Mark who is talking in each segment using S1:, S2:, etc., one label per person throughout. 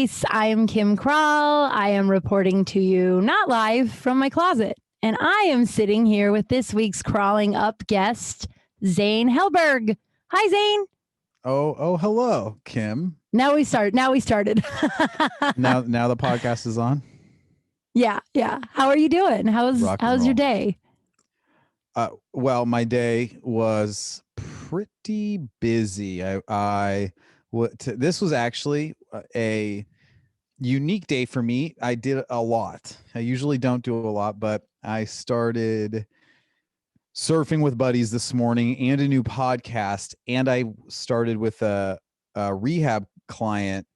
S1: Space. I am Kim Kral. I am reporting to you not live from my closet. And I am sitting here with this week's Crawling Up guest, Zane Helberg. Hi, Zane.
S2: Oh, hello, Kim.
S1: Now we started.
S2: Now the podcast is on.
S1: Yeah. How are you doing? How's your day?
S2: Well, my day was pretty busy. This was actually a unique day for me. I did a lot. I usually don't do a lot, but I started surfing with buddies this morning and a new podcast, and I started with a rehab client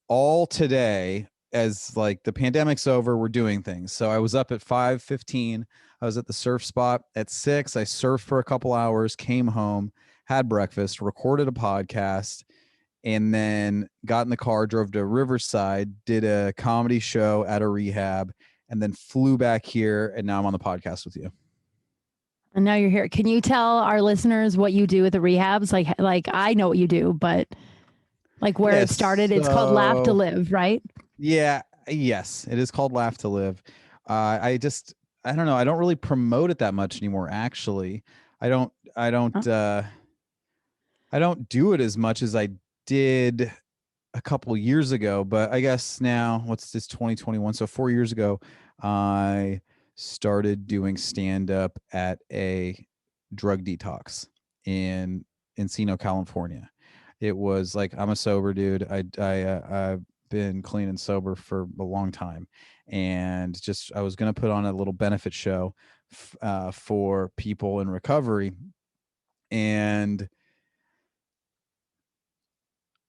S2: all today. As like the pandemic's over, we're doing things. So I was up at 5:15. I was at the surf spot at 6. I surfed for a couple hours, came home, had breakfast, recorded a podcast, and then got in the car, drove to Riverside, did a comedy show at a rehab, and then flew back here. And now I'm on the podcast with you.
S1: And now you're here. Can you tell our listeners what you do at the rehabs? Like I know what you do, but like where it started, it's called Laugh to Live, right?
S2: Yeah. Yes, it is called Laugh to Live. I don't know. I don't really promote it that much anymore. Actually, I don't do it as much as I did a couple years ago, but I guess now what's this 2021? So 4 years ago, I started doing stand-up at a drug detox in Encino, California. It was like, I'm a sober dude. I've been clean and sober for a long time, and I was going to put on a little benefit show for people in recovery, and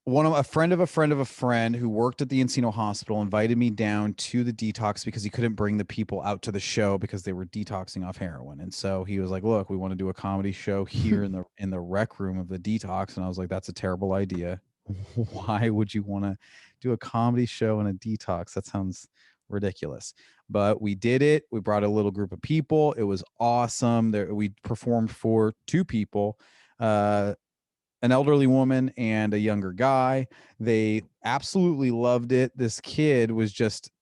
S2: a friend of a friend of a friend who worked at the Encino hospital invited me down to the detox because he couldn't bring the people out to the show because they were detoxing off heroin. And so he was like, look, we want to do a comedy show here in the rec room of the detox. And I was like, that's a terrible idea. Why would you want to do a comedy show in a detox? That sounds ridiculous. But we did it. We brought a little group of people. It was awesome. We performed for 2 people. An elderly woman and a younger guy. They absolutely loved it. This kid was just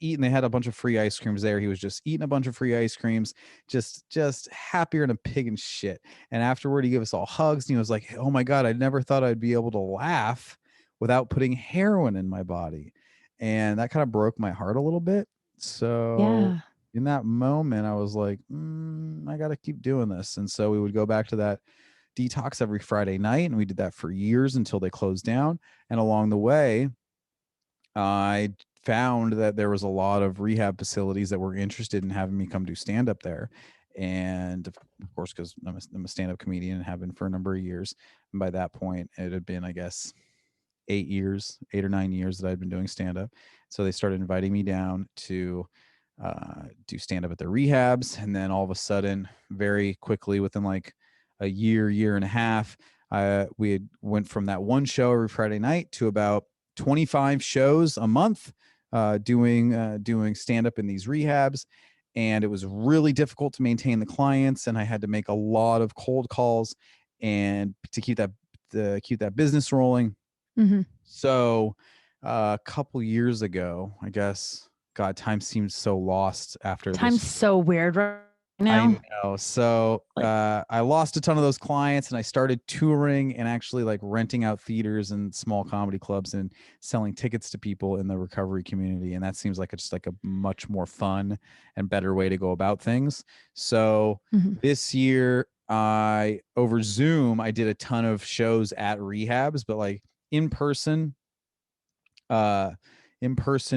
S2: eating. They had a bunch of free ice creams there. He was just eating a bunch of free ice creams, just happier than a pig in shit. And afterward, he gave us all hugs, and he was like, oh my God, I never thought I'd be able to laugh without putting heroin in my body. And that kind of broke my heart a little bit. So in that moment, I was like, I got to keep doing this. And so we would go back to that detox every Friday night, and we did that for years until they closed down. And along the way, I found that there was a lot of rehab facilities that were interested in having me come do stand up there. And of course, because I'm a stand-up comedian and have been for a number of years, and by that point it had been, I guess, 8 or 9 years that I'd been doing stand-up. So they started inviting me down to do stand-up at their rehabs. And then all of a sudden, very quickly, within like a year and a half, we had went from that one show every Friday night to about 25 shows a month, doing stand-up in these rehabs. And it was really difficult to maintain the clients, and I had to make a lot of cold calls and to keep that business rolling.
S1: Mm-hmm.
S2: So a couple years ago, I guess, God, time seems so lost after
S1: Time's
S2: this.
S1: so weird right now.
S2: I know. So I lost a ton of those clients, and I started touring and actually like renting out theaters and small comedy clubs and selling tickets to people in the recovery community. And that seems like it's like a much more fun and better way to go about things. So this year, over Zoom, I did a ton of shows at rehabs, but like in person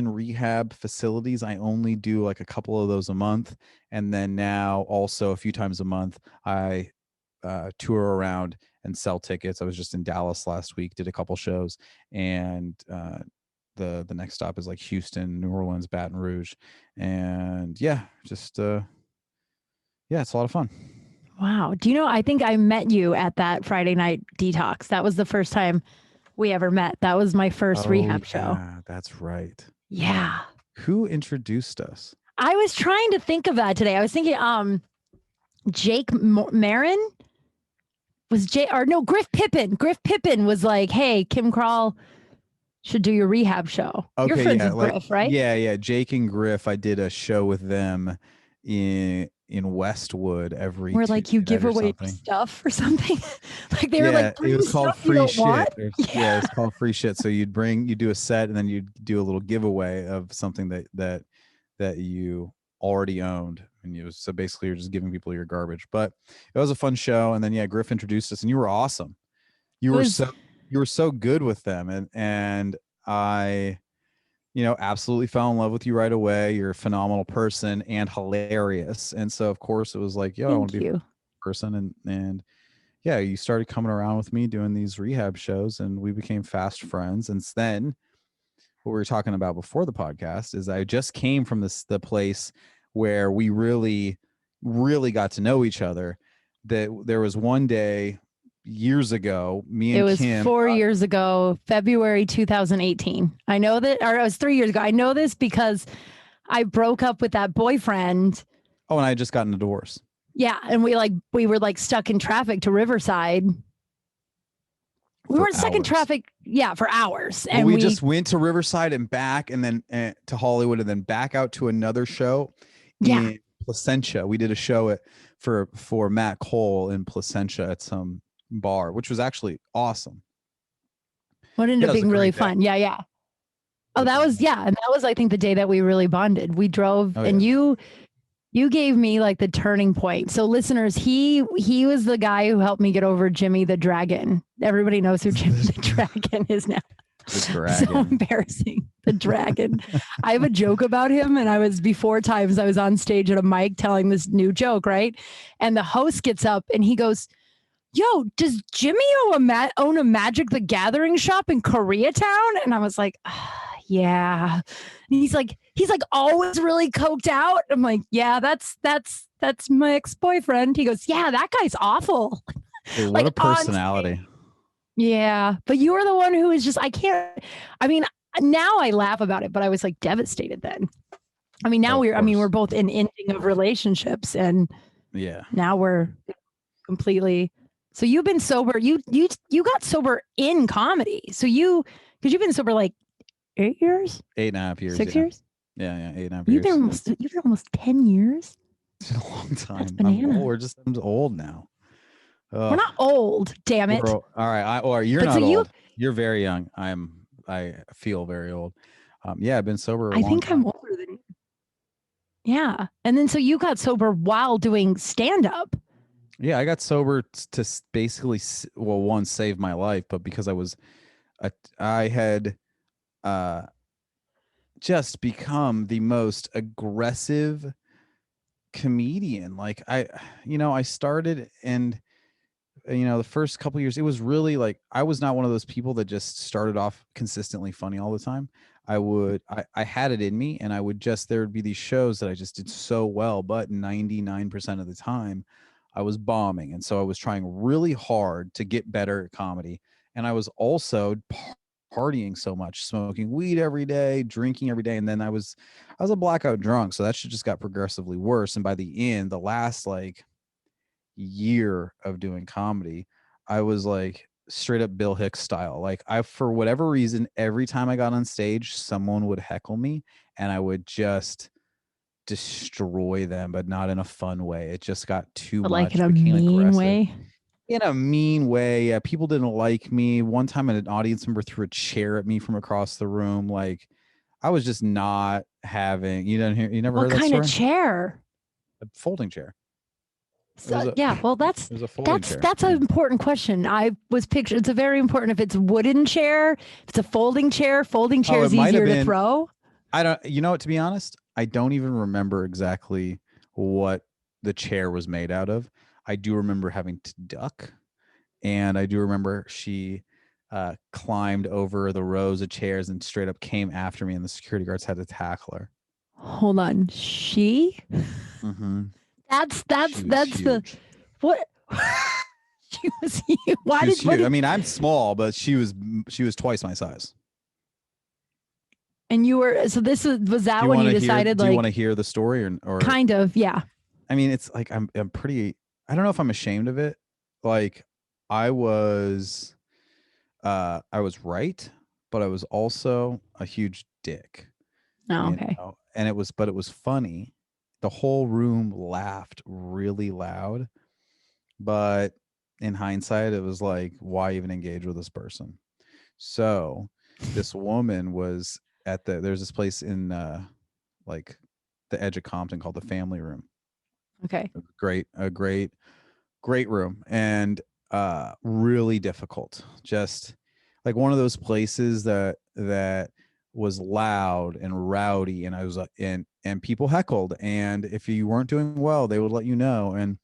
S2: rehab facilities, I only do like a couple of those a month. And then now also a few times a month, I tour around and sell tickets. I was just in Dallas last week, did a couple shows, and the next stop is like Houston, New Orleans, Baton Rouge. And it's a lot of fun.
S1: Wow. Do you know, I think I met you at that Friday night detox. That was the first time we ever met. That was my first rehab show.
S2: That's right.
S1: Yeah.
S2: Who introduced us?
S1: I was trying to think of that today. I was thinking, Jake Marin was Griff Pippin. Griff Pippin was like, hey, Kim Kral should do your rehab show. You're
S2: Okay,
S1: friends
S2: yeah,
S1: with
S2: like
S1: Griff, right?
S2: yeah. Jake and Griff, I did a show with them in Westwood every
S1: Where like you
S2: Tuesday night
S1: give
S2: or
S1: away
S2: something.
S1: stuff or something. Like they were
S2: Yeah,
S1: like,
S2: it
S1: bring
S2: was called
S1: stuff you
S2: free
S1: don't want.
S2: shit. Yeah, it's called free shit. So you do a set and then you do a little giveaway of something that you already owned, and so basically you're just giving people your garbage. But it was a fun show, and then yeah, Griff introduced us, and you were awesome. You
S1: It
S2: were
S1: was
S2: so good with them, and I absolutely fell in love with you right away. You're a phenomenal person and hilarious, and so of course it was like, yo, I want
S1: thank
S2: to be a
S1: you.
S2: person, and yeah, you started coming around with me doing these rehab shows, and we became fast friends. And then what we were talking about before the podcast is I just came from the place where we really, really got to know each other. That there was one day years ago, me
S1: It
S2: and
S1: was
S2: Kim.
S1: 4 years ago, February 2018. I know that, or it was 3 years ago. I know this because I broke up with that boyfriend.
S2: Oh, and I had just gotten a divorce.
S1: Yeah, and we were like stuck in traffic to Riverside. We weren't stuck in traffic, for hours.
S2: And we just went to Riverside and back, and then to Hollywood, and then back out to another show in Placentia. We did a show for Matt Cole in Placentia at some bar, which was actually awesome.
S1: What ended up being really fun. Yeah. Oh, that was, and that was, I think, the day that we really bonded. We drove, and you gave me like the turning point. So listeners, he was the guy who helped me get over Jimmy the Dragon. Everybody knows who Jimmy the Dragon is now.
S2: The Dragon.
S1: So embarrassing. The Dragon. I have a joke about him, and before times I was on stage at a mic telling this new joke, right? And the host gets up and he goes, yo, does Jimmy own a Magic the Gathering shop in Koreatown? And I was like, yeah. And he's like always really coked out. I'm like, yeah, that's my ex-boyfriend. He goes, yeah, that guy's awful.
S2: Dude, what a personality.
S1: Yeah. But you were the one who was just, now I laugh about it, but I was like devastated then. I mean, now we're both in ending of relationships, and now we're completely. So you've been sober. You got sober in comedy. So because you've been sober like 8 years,
S2: 8.5 years,
S1: 6 years.
S2: Yeah, 8.5 years.
S1: You've been almost 10 years.
S2: It's been a long time.
S1: That's bananas.
S2: I'm old now.
S1: We're not old, damn it.
S2: All right, you're not old. You're very young. I feel very old. I've been sober.
S1: I think I'm older than you. Yeah, and then so you got sober while doing stand up.
S2: Yeah, I got sober to basically, one, save my life, but because I had just become the most aggressive comedian. Like I started, and the first couple of years, it was really like, I was not one of those people that just started off consistently funny all the time. I had it in me, and there would be these shows that I just did so well, but 99% of the time I was bombing. And so I was trying really hard to get better at comedy. And I was also partying so much, smoking weed every day, drinking every day. And then I was a blackout drunk. So that shit just got progressively worse. And by the end, the last like year of doing comedy, I was like straight up Bill Hicks style. Like for whatever reason, every time I got on stage, someone would heckle me, and I would just destroy them, but not in a fun way. It just got too much.
S1: Like in a mean way?
S2: In a mean way. Yeah, people didn't like me. One time an audience member threw a chair at me from across the room. Like I was just not having, you never heard that story?
S1: What kind of chair?
S2: A folding chair.
S1: So, that's
S2: chair.
S1: An important question. I was picturing, it's a very important, if it's a wooden chair, if it's a folding chair is easier to throw.
S2: I don't, to be honest, I don't even remember exactly what the chair was made out of. I do remember having to duck, and I do remember she climbed over the rows of chairs and straight up came after me, and the security guards had to tackle her.
S1: Hold on. She?
S2: Mm-hmm.
S1: That's the what? She was huge.
S2: I mean, I'm small, but she was twice my size.
S1: And you were, so was that when you decided,
S2: do you want to hear the story or
S1: kind of, yeah.
S2: I mean, it's like, I'm pretty, I don't know if I'm ashamed of it. Like I was right, but I was also a huge dick,
S1: Oh,
S2: you
S1: okay.
S2: know. And it was funny. The whole room laughed really loud, but in hindsight, it was like, why even engage with this person? So this woman was there's this place in like the edge of Compton called the Family Room.
S1: Okay.
S2: Great room, and really difficult. Just like one of those places that was loud and rowdy, and I was and people heckled, and if you weren't doing well, they would let you know. And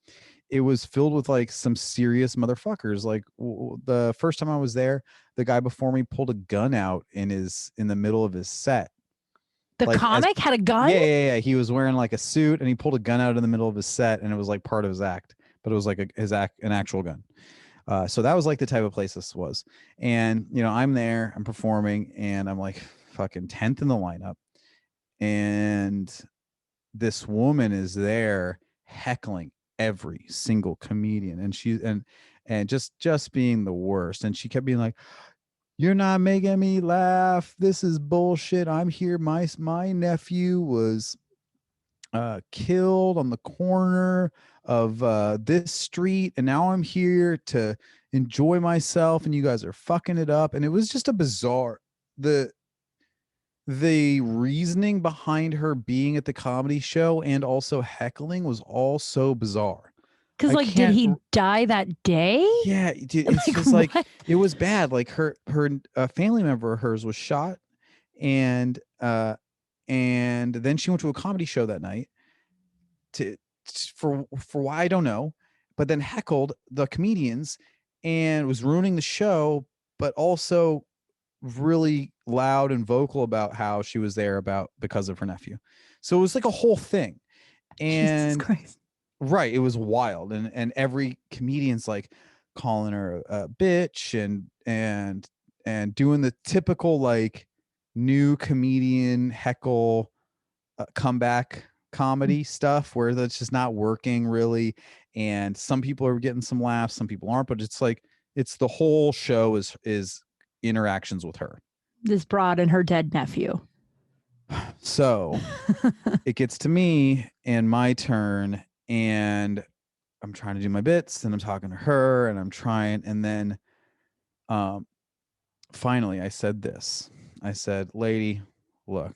S2: it was filled with like some serious motherfuckers. Like the first time I was there, the guy before me pulled a gun out in the middle of his set.
S1: The
S2: Like as
S1: comic had a gun?
S2: yeah. He was wearing like a suit and he pulled a gun out in the middle of his set, and it was like part of his act, but it was like an actual gun. So that was like the type of place this was. And you know, I'm there, I'm performing, and I'm like fucking 10th in the lineup, and this woman is there heckling every single comedian, and and just being the worst. And she kept being like, you're not making me laugh, this is bullshit, I'm here, my nephew was killed on the corner of this street, and now I'm here to enjoy myself, and you guys are fucking it up. And it was just a bizarre, the reasoning behind her being at the comedy show and also heckling was all so bizarre.
S1: Because,
S2: I
S1: like, did
S2: can't.
S1: he die that day?
S2: Yeah, it's
S1: Like,
S2: just like
S1: what?
S2: it was bad. Like her family member of hers was shot, and then she went to a comedy show that night to for why I don't know, but then heckled the comedians and was ruining the show, but also really loud and vocal about how she was there because of her nephew. So it was like a whole thing.
S1: Jesus
S2: And
S1: Christ.
S2: right, it was wild. And every comedian's like calling her a bitch and doing the typical like new comedian heckle comeback comedy stuff where that's just not working really. And some people are getting some laughs, some people aren't, but it's like it's the whole show is interactions with her.
S1: This broad and her dead nephew.
S2: So it gets to me and my turn, and I'm trying to do my bits, and I'm talking to her, and I'm trying, and then um finally I said this. I said, lady, look,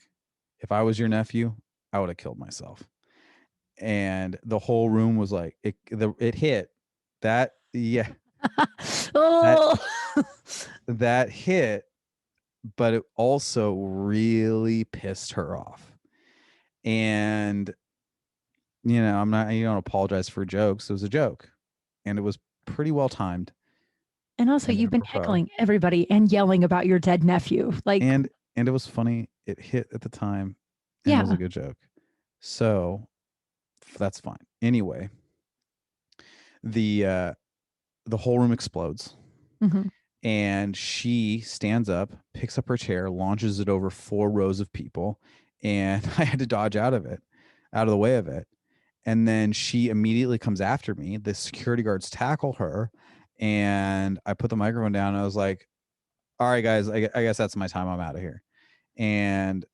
S2: if I was your nephew, I would have killed myself. And the whole room was like, it hit that, yeah, that
S1: Oh,
S2: that hit, but it also really pissed her off. And you know, I'm not, you don't apologize for jokes. It was a joke, and it was pretty well timed
S1: and also,
S2: and
S1: you've been
S2: apropos.
S1: heckling everybody and yelling about your dead nephew. Like,
S2: And it was funny. It hit at the time, and it was
S1: yeah.
S2: a good joke. So that's fine. Anyway, the uh the whole room explodes,
S1: Mhm.
S2: and she stands up, picks up her chair, launches it over 4 rows of people, and I had to dodge out of the way of it. And then she immediately comes after me. The security guards tackle her, and I put the microphone down, and I was like, all right, guys, I guess that's my time. I'm out of here. And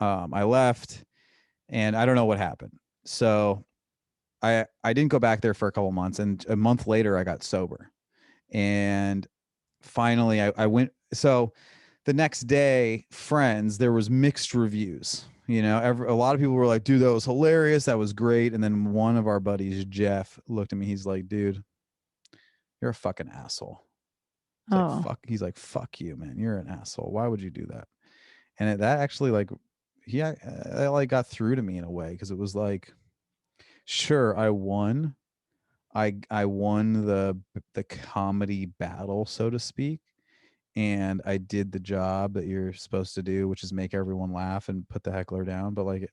S2: I left, and I don't know what happened. So I didn't go back there for a couple months, and a month later I got sober. And finally I went. So the next day, friends, there was mixed reviews. You know, a lot of people were like, dude, that was hilarious, that was great. And then one of our buddies, Jeff, looked at me, he's like, dude, you're a fucking asshole. It's like,
S1: Oh,
S2: fuck. He's like, fuck you, man, you're an asshole, why would you do that? And that actually like, yeah, it like got through to me in a way, because it was like, sure, I won. I won the comedy battle, so to speak, and I did the job that you're supposed to do, which is make everyone laugh and put the heckler down. But like,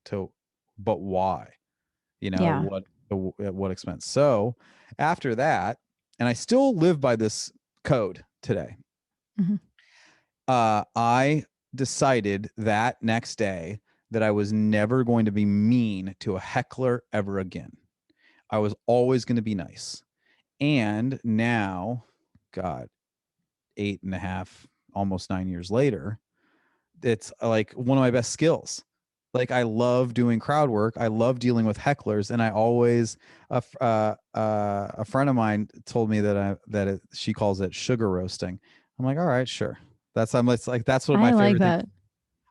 S2: but why? You know,
S1: yeah.
S2: at what expense? So after that, and I still live by this code today.
S1: Mhm.
S2: I decided that next day that I was never going to be mean to a heckler ever again. I was always going to be nice. And now, God, almost 9 years later, it's like one of my best skills. Like I love doing crowd work. I love dealing with hecklers, and I always a friend of mine told me she calls it sugar roasting. I'm like, all right, sure. It's like that's what
S1: I
S2: my
S1: like
S2: favorite thing.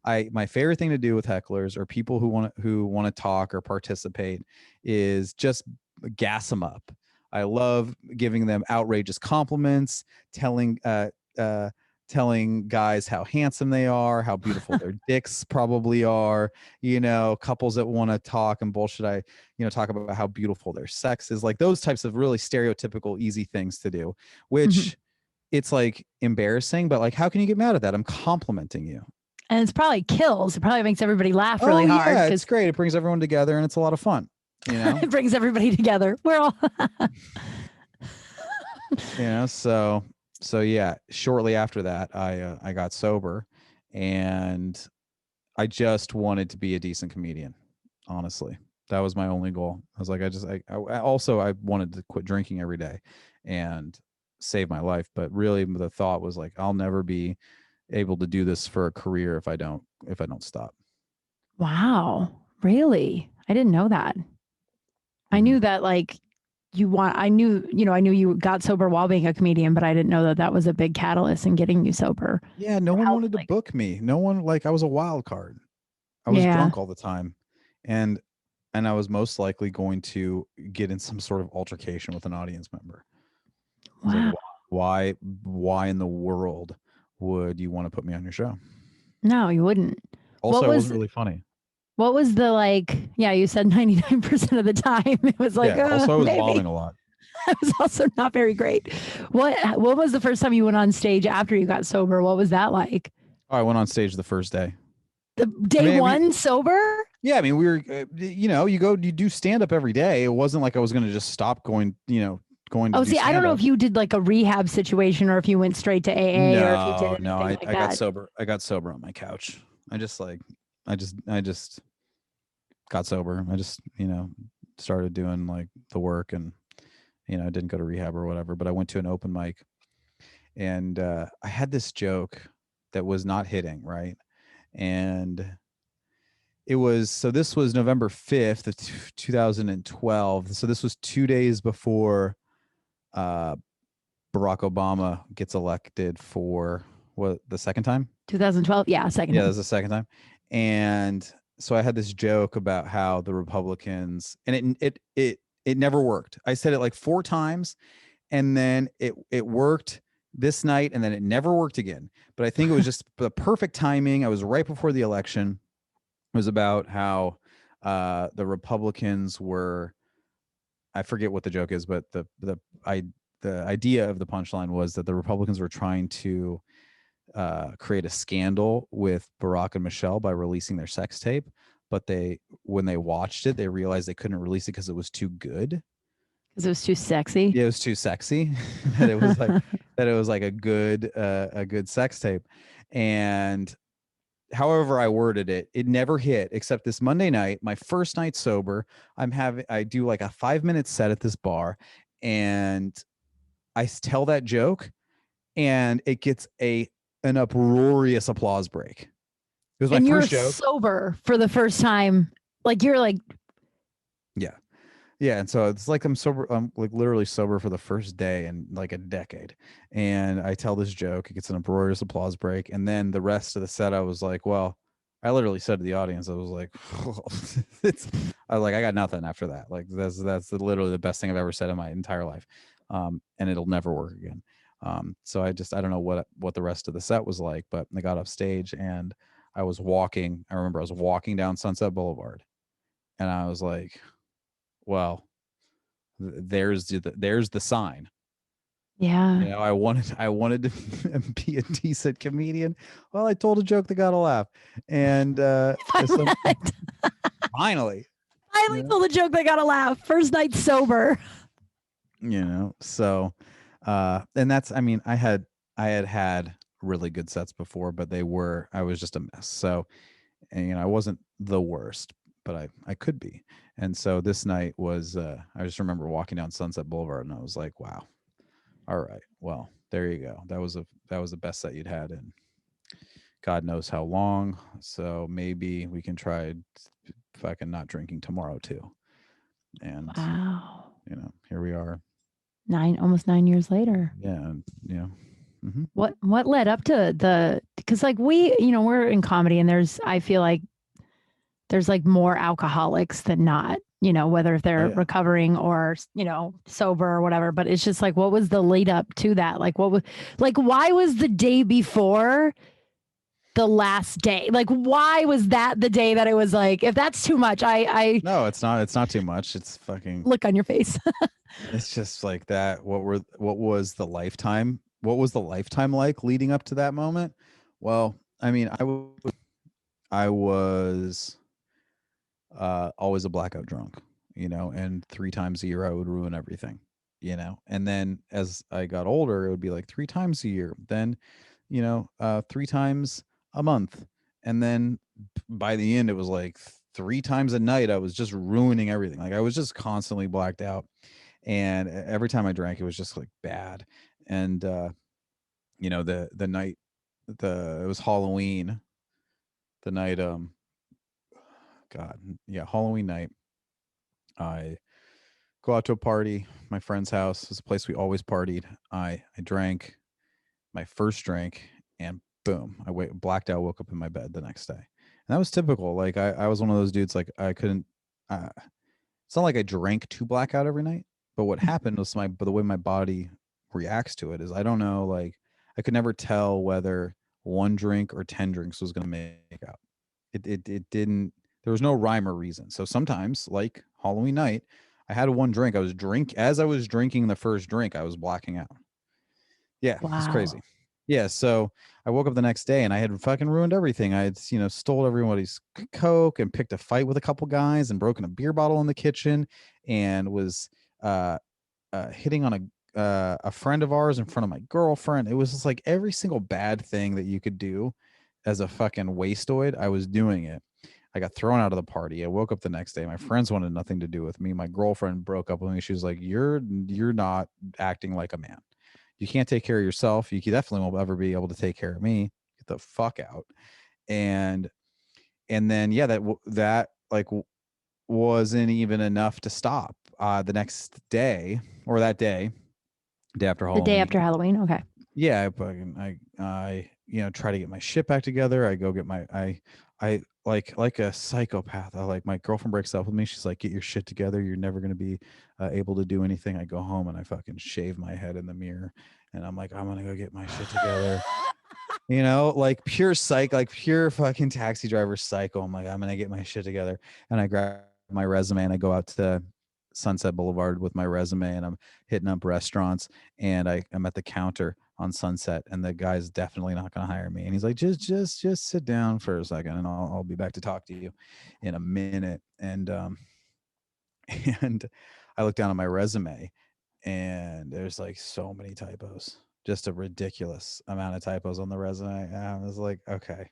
S1: that.
S2: My favorite thing to do with hecklers or people who want to talk or participate is just gas them up. I love giving them outrageous compliments, telling uh telling guys how handsome they are, how beautiful their dicks probably are, couples that want to talk and bullshit. Talk about how beautiful their sex is, like those types of really stereotypical, easy things to do,
S1: Mhm.
S2: which it's like embarrassing, but like, how can you get mad at that? I'm complimenting you.
S1: And it's probably kills. It probably makes everybody laugh
S2: Oh
S1: really hard
S2: yeah, it's
S1: because
S2: great. It brings everyone together and it's a lot of fun, you know?
S1: it brings everybody together. We're all
S2: So yeah, shortly after that, I got sober, and I just wanted to be a decent comedian. Honestly, that was my only goal. I was like, I wanted to quit drinking every day and save my life. But really the thought was like, I'll never be able to do this for a career if I don't stop.
S1: wow. Really? I didn't know that. I
S2: Mhm.
S1: knew that like I knew you got sober while being a comedian, but I didn't know that that was a big catalyst in getting you sober.
S2: Yeah, no
S1: Or
S2: one
S1: help
S2: wanted to
S1: like
S2: book me. No one, like, I was a wild card. I was
S1: yeah.
S2: drunk all the time, and I was most likely going to get in some sort of altercation with an audience member. I was like,
S1: Wow.
S2: why in the world would you want to put me on your show?
S1: No, you wouldn't.
S2: Also,
S1: What
S2: I wasn't
S1: was
S2: really funny.
S1: what was the like yeah, you said 99% of the time. It was like,
S2: Yeah. Also, I was
S1: maybe.
S2: bombing a lot.
S1: That was also not very great. What was the first time you went on stage after you got sober? What was that like?
S2: Oh, I went on stage the first day.
S1: The
S2: I
S1: day
S2: mean,
S1: one sober?
S2: yeah, I mean, we were, you do stand up every day. It wasn't like I was going to just stop going to
S1: Oh,
S2: do
S1: see, I don't
S2: stand
S1: know
S2: up.
S1: if you did like a rehab situation or if you went straight to AA or if you did
S2: No, no,
S1: anything
S2: I,
S1: like
S2: I got
S1: that.
S2: sober. I got sober on my couch. I just got sober. I just, started doing like the work, and, I didn't go to rehab or whatever, but I went to an open mic, and I had this joke that was not hitting, right? And this was November 5th of 2012. So this was 2 days before uh, Barack Obama gets elected for the second time?
S1: 2012? Yeah, second
S2: Yeah,
S1: time.
S2: that's the second time. And so I had this joke about how the Republicans, and it never worked. I said it like 4 times, and then it worked this night, and then it never worked again. But I think it was just the perfect timing. I was right before the election. It was about how the Republicans were, I forget what the joke is, but the idea of the punchline was that the Republicans were trying to create a scandal with Barack and Michelle by releasing their sex tape, but when they watched it, they realized they couldn't release it because it was too good.
S1: Because it was too sexy.
S2: Yeah, it was too sexy. that it was like a good sex tape. And however I worded it, it never hit, except this Monday night, my first night sober. I do like a 5-minute set at this bar, and I tell that joke, and it gets an uproarious applause break. It was my
S1: And you're
S2: first joke.
S1: sober for the first time. Like you're like,
S2: Yeah. Yeah. And so it's like I'm like literally sober for the first day in like a decade. And I tell this joke, it gets an uproarious applause break. And then the rest of the set, I was like, well, I literally said to the audience, I was like, I got nothing after that. Like that's literally the best thing I've ever said in my entire life. And it'll never work again. So I don't know what the rest of the set was like, but I got off stage, and I remember I was walking down Sunset Boulevard, and I was like, well, there's the sign.
S1: yeah.
S2: I wanted to be a decent comedian. Well, I told a joke that got a laugh, and so finally,
S1: Finally
S2: you know,
S1: told a joke that got a laugh. First night sober.
S2: so and that's, I mean, I had really good sets before, but I was just a mess. So, and I wasn't the worst, but I could be. And so this night was I just remember walking down Sunset Boulevard, and I was like, wow, all right, well, There you go. That was the best that you'd had in God knows how long. So maybe we can try fucking not drinking tomorrow too. And
S1: Wow.
S2: here we are.
S1: Almost 9 years later.
S2: Yeah, yeah. Hmm.
S1: What led up to because like we're in comedy and I feel like there's like more alcoholics than not, whether if
S2: Oh
S1: they're
S2: yeah.
S1: recovering or, sober or whatever. But it's just like, what was the lead up to that? Like, why was the day before the last day? Like, why was that the day that it was like, if that's too much, I
S2: No, it's not. It's not too much. It's fucking.
S1: look on your face.
S2: It's just like that. What was the lifetime? What was the lifetime like leading up to that moment? Well, I mean, I was always a blackout drunk, and 3 times a year I would ruin everything, and then as I got older, it would be like 3 times a year, then, 3 times a month. And then by the end, it was like 3 times a night. I was just ruining everything. Like I was just constantly blacked out. And every time I drank, it was just like bad. And, the night, it was Halloween, the night, God, yeah, Halloween night. I go out to a party, my friend's house is a place we always partied. I drank my first drink, and boom, blacked out, woke up in my bed the next day. And that was typical. Like I was one of those dudes, like I couldn't, uh, it's not like I drank to blackout every night, but what happened was but the way my body reacts to it is I don't know, like I could never tell whether one drink or 10 drinks was going to make out. It didn't, there was no rhyme or reason. So sometimes, like Halloween night, I had one drink. As I was drinking the first drink, I was blacking out. Yeah, it's crazy.
S1: Wow.
S2: Yeah, so I woke up the next day and I had fucking ruined everything. I had, stole everybody's Coke and picked a fight with a couple guys and broken a beer bottle in the kitchen and was uh, hitting on a friend of ours in front of my girlfriend. It was just like every single bad thing that you could do as a fucking wasteoid, I was doing it. I got thrown out of the party. I woke up the next day. My friends wanted nothing to do with me. My girlfriend broke up with me. She was like, "You're not acting like a man. You can't take care of yourself. You definitely won't ever be able to take care of me. Get the fuck out." And then yeah, that like wasn't even enough to stop. The next day or that day after
S1: The day
S2: Halloween,
S1: after Halloween. Okay.
S2: yeah, I try to get my shit back together. I go get I like a psychopath. Like my girlfriend breaks up with me. She's like, "Get your shit together. You're never gonna be able to do anything." I go home and I fucking shave my head in the mirror, and I'm like, "I'm gonna go get my shit together." Like pure psych, like pure fucking taxi driver psycho. I'm like, I'm gonna get my shit together, and I grab my resume and I go out to Sunset Boulevard with my resume, and I'm hitting up restaurants, and I'm at the counter on Sunset, and the guy's definitely not gonna hire me, and he's like, just sit down for a second, and I'll be back to talk to you in a minute, and and I look down at my resume, and there's like so many typos, just a ridiculous amount of typos on the resume. And I was like, okay,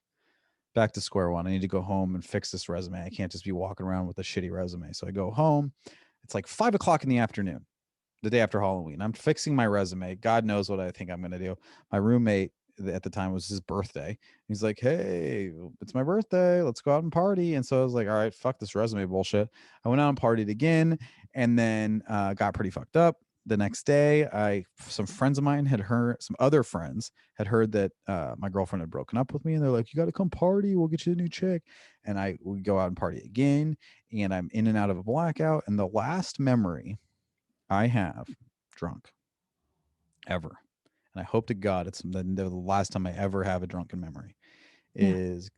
S2: back to square one. I need to go home and fix this resume. I can't just be walking around with a shitty resume. So I go home. It's like 5 o'clock in the afternoon, the day after Halloween. I'm fixing my resume. God knows what I think I'm going to do. My roommate at the time, was his birthday. He's like, "Hey, it's my birthday. Let's go out and party." And so I was like, "All right, fuck this resume bullshit." I went out and partied again, and then got pretty fucked up. The next day, some friends of mine had heard, some other friends had heard that my girlfriend had broken up with me, and they're like, "You got to come party. We'll get you a new chick." And we go out and party again, and I'm in and out of a blackout. And the last memory I have drunk ever, and I hope to God it's the last time I ever have a drunken memory,
S1: Yeah.
S2: is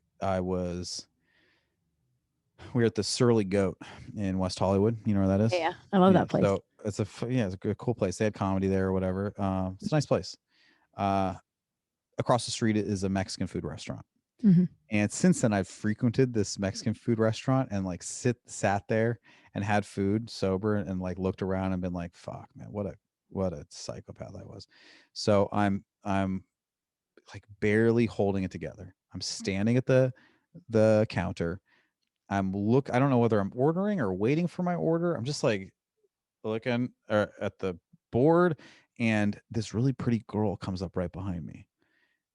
S2: we were at the Surly Goat in West Hollywood. You know where that is?
S1: Yeah. I love
S2: Yeah.
S1: that place.
S2: So it's a good, cool place. They had comedy there or whatever. It's a nice place. Uh, Across the street is a Mexican food restaurant.
S1: Hmm.
S2: And since then, I've frequented this Mexican food restaurant and like sat there and had food sober and like looked around and been like, "Fuck, man, what a psychopath I was." So I'm like barely holding it together. I'm standing at the counter. I don't know whether I'm ordering or waiting for my order. I'm just like looking at the board, and this really pretty girl comes up right behind me.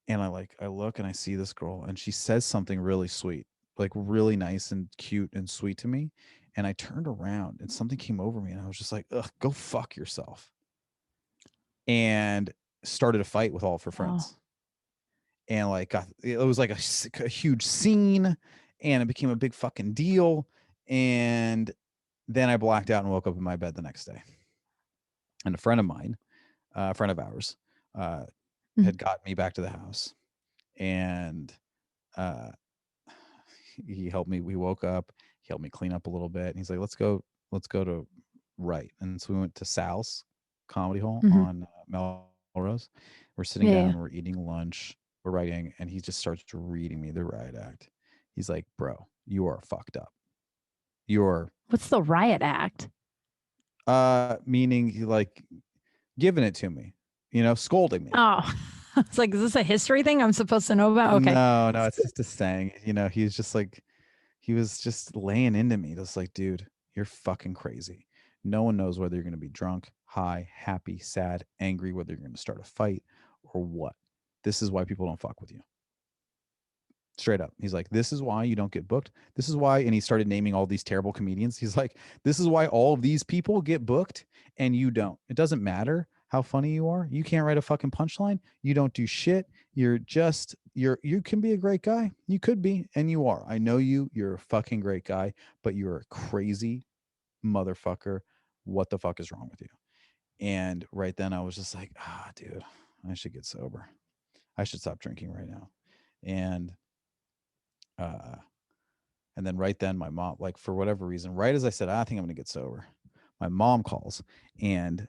S2: And I look and I see this girl and she says something really sweet, like really nice and cute and sweet to me. And I turned around and something came over me and I was just like, ugh, go fuck yourself. And started a fight with all of her
S1: Oh,
S2: friends. And it was like a huge scene and it became a big fucking deal. And then I blacked out and woke up in my bed the next day. And a friend of mine, a friend of ours, had got me back to the house. And uh, he helped me. We woke up. He helped me clean up a little bit. And he's like, let's go to Right. And so we went to Sal's Comedy Hall
S1: mm-hmm.
S2: on Melrose. We're sitting
S1: Yeah.
S2: down, we're eating lunch, we're writing, and he just starts reading me the riot act. He's like, bro, you are fucked up. You're
S1: What's the riot act?
S2: meaning like giving it to me, scolding me.
S1: Oh, it's like, is this a history thing I'm supposed to know about? Okay.
S2: No, it's just a saying. He's just like, he was just laying into me. Just like, dude, you're fucking crazy. No one knows whether you're going to be drunk, high, happy, sad, angry, whether you're going to start a fight or what. This is why people don't fuck with you. Straight up. He's like, this is why you don't get booked. This is why. And he started naming all these terrible comedians. He's like, this is why all of these people get booked and you don't. It doesn't matter how funny you are. You can't write a fucking punchline. You don't do shit. You can be a great guy. You could be, and you are. I know you. You're a fucking great guy, but you're a crazy motherfucker. What the fuck is wrong with you? And right then I was just like, dude, I should get sober. I should stop drinking right now. And uh and then right then my mom, like for whatever reason, right as I said, I think I'm gonna get sober, my mom calls. And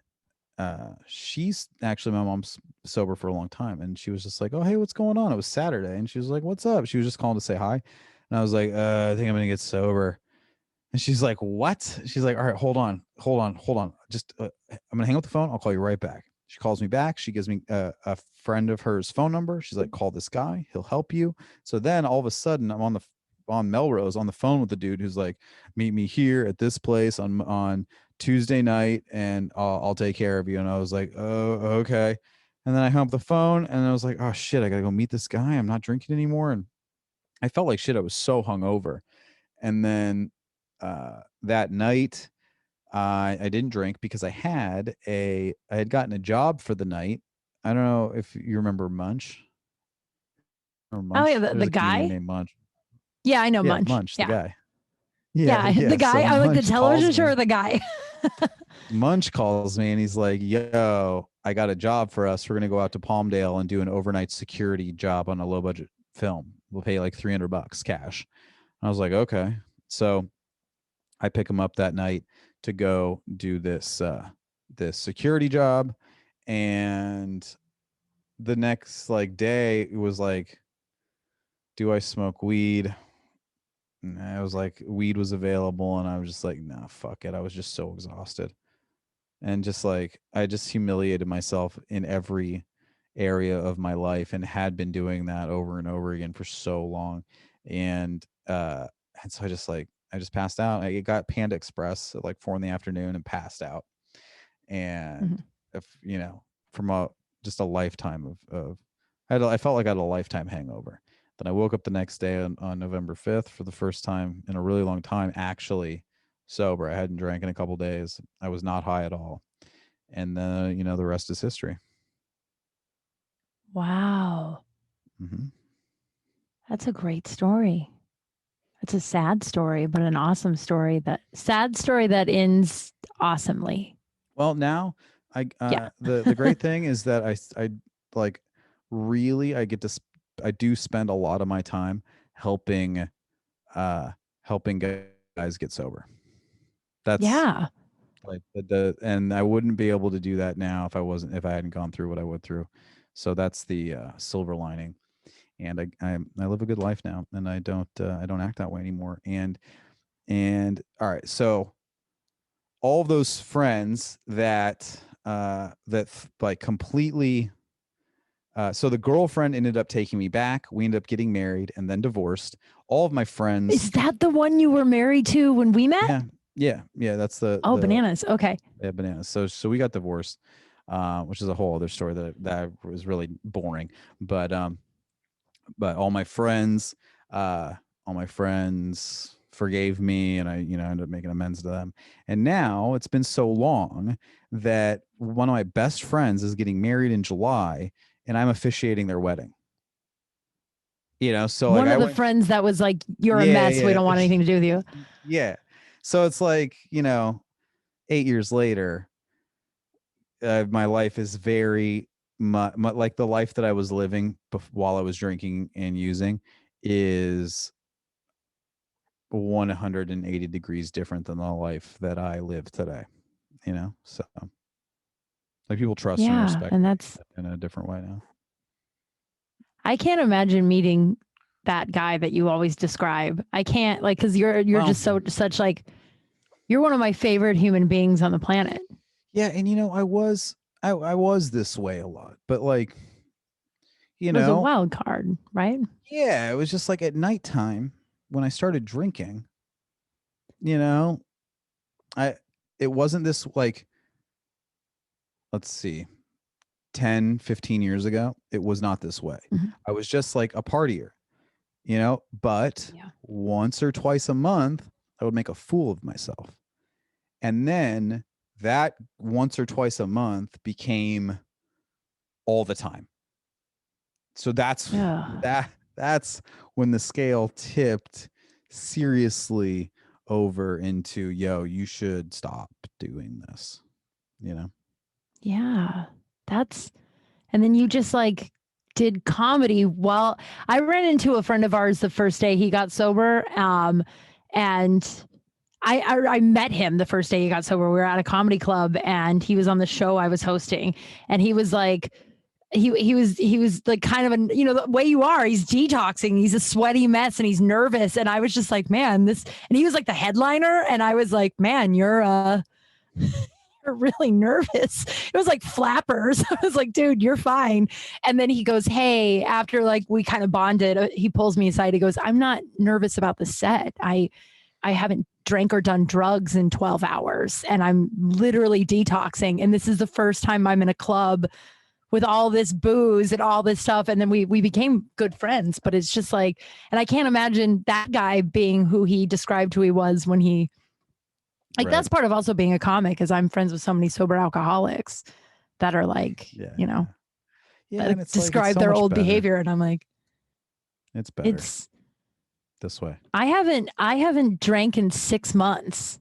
S2: she's actually, my mom's sober for a long time, and she was just like, oh hey, what's going on? It was Saturday, and she was like, what's up? She was just calling to say hi. And I was like, I think I'm gonna get sober. And she's like, what? She's like, all right, hold on. Just I'm gonna hang up the phone, I'll call you right back. She calls me back. She gives me a friend of hers phone number. She's like, call this guy, he'll help you. So then all of a sudden I'm on Melrose on the phone with the dude who's like, meet me here at this place on Tuesday night, and I'll take care of you. And I was like, oh, okay. And then I hung up the phone, and I was like, oh shit, I gotta go meet this guy. I'm not drinking anymore. And I felt like shit. I was so hungover. And then that night, I didn't drink because I had gotten a job for the night. I don't know if you remember Munch. Or
S1: Oh
S2: Munch.
S1: yeah,
S2: There's
S1: the
S2: a comedian
S1: guy.
S2: named Munch.
S1: Yeah, I know
S2: Yeah,
S1: Munch.
S2: Munch, the
S1: Yeah,
S2: guy. Yeah,
S1: yeah, the
S2: yeah.
S1: guy.
S2: So
S1: I like the
S2: Munch calls
S1: television show
S2: me.
S1: or the guy.
S2: Munch calls me and he's like, yo, I got a job for us. We're going to go out to Palmdale and do an overnight security job on a low budget film. We'll pay like $300 cash. I was like, okay. So I pick him up that night to go do this security job. And the next day, it was like, do I smoke weed? And I was like, weed was available, and I was just like, nah, fuck it. I was just so exhausted. And just like, I just humiliated myself in every area of my life and had been doing that over and over again for so long. And so I just passed out. I got Panda Express at like 4 p.m. and passed out. And if from just a lifetime of I felt like I had a lifetime hangover. Then I woke up the next day on November 5th for the first time in a really long time, actually sober. I hadn't drank in a couple days. I was not high at all. And then, the rest is history.
S1: Wow,
S2: Mm-hmm.
S1: that's a great story. It's a sad story, but an awesome story. Sad story that ends awesomely.
S2: Well, now
S1: Yeah.
S2: the great thing is that I like really I do spend a lot of my time helping helping guys get sober. That's
S1: Yeah.
S2: like and I wouldn't be able to do that now if I hadn't gone through what I went through. So that's the silver lining. And I live a good life now, and I don't act that way anymore. And all right, so all of those friends that like completely so the girlfriend ended up taking me back. We ended up getting married and then divorced. All of my friends.
S1: Is that the one you were married to when we met?
S2: Yeah. That's
S1: bananas. Okay.
S2: Yeah, bananas. So we got divorced. which is a whole other story that was really boring. But all my friends, forgave me, and I, ended up making amends to them. And now it's been so long that one of my best friends is getting married in July, and I'm officiating their wedding. So
S1: one of the friends that was like, you're a mess. We don't want anything to do with you.
S2: Yeah. So it's like, 8 years later, my life is very much like the life that I was living while I was drinking and using is 180 degrees different than the life that I live today. So like people trust and respect
S1: and that's
S2: in a different way now.
S1: I can't imagine meeting that guy that you always describe. I can't, like, because you're just such like, you're one of my favorite human beings on the planet.
S2: Yeah, and I was this way a lot, but like,
S1: it was a wild card, right?
S2: Yeah, it was just like at nighttime when I started drinking. It wasn't this like, let's see, 10, 15 years ago, it was not this way.
S1: Mm-hmm.
S2: I was just like a partier, but once or twice a month, I would make a fool of myself. And then that once or twice a month became all the time. So that's when the scale tipped seriously over into, you should stop doing this,
S1: Yeah, and then you just like did comedy. Well, I ran into a friend of ours the first day he got sober. And I met him the first day he got sober. We were at a comedy club and he was on the show I was hosting, and he was like, he was like kind of a, the way you are, he's detoxing, he's a sweaty mess and he's nervous. And I was just like, man, and he was like the headliner. And I was like, man, you're really nervous. It was like flappers. I was like, dude, you're fine. And then he goes, hey, after like we kind of bonded, he pulls me aside. He goes, I'm not nervous about the set. I haven't drank or done drugs in 12 hours and I'm literally detoxing. And this is the first time I'm in a club with all this booze and all this stuff. And then we became good friends, but it's just like, and I can't imagine that guy being who he described who he was when he, like, that's part of also being a comic, is I'm friends with so many sober alcoholics that are like, describe their old behavior. And I'm like,
S2: it's better. It's this way.
S1: I haven't drank in 6 months.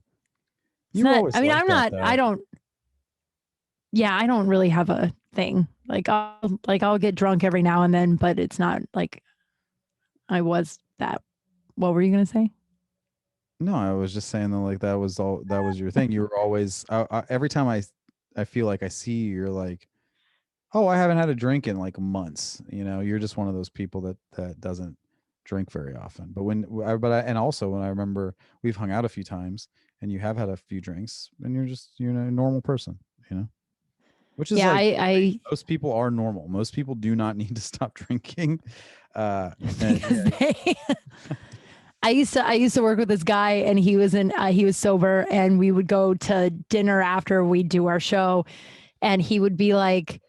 S1: I don't really have a thing. Like I'll get drunk every now and then, but it's not like I was that. What were you going to say?
S2: No, I was just saying that like that was your thing. You were always every time I feel like I see you, you're like, oh, I haven't had a drink in like months. You're just one of those people that doesn't drink very often. But and also when I remember we've hung out a few times and you have had a few drinks and you're a normal person, which is most people are normal. Most people do not need to stop drinking.
S1: I used to work with this guy, and he was sober, and we would go to dinner after we'd do our show, and he would be like,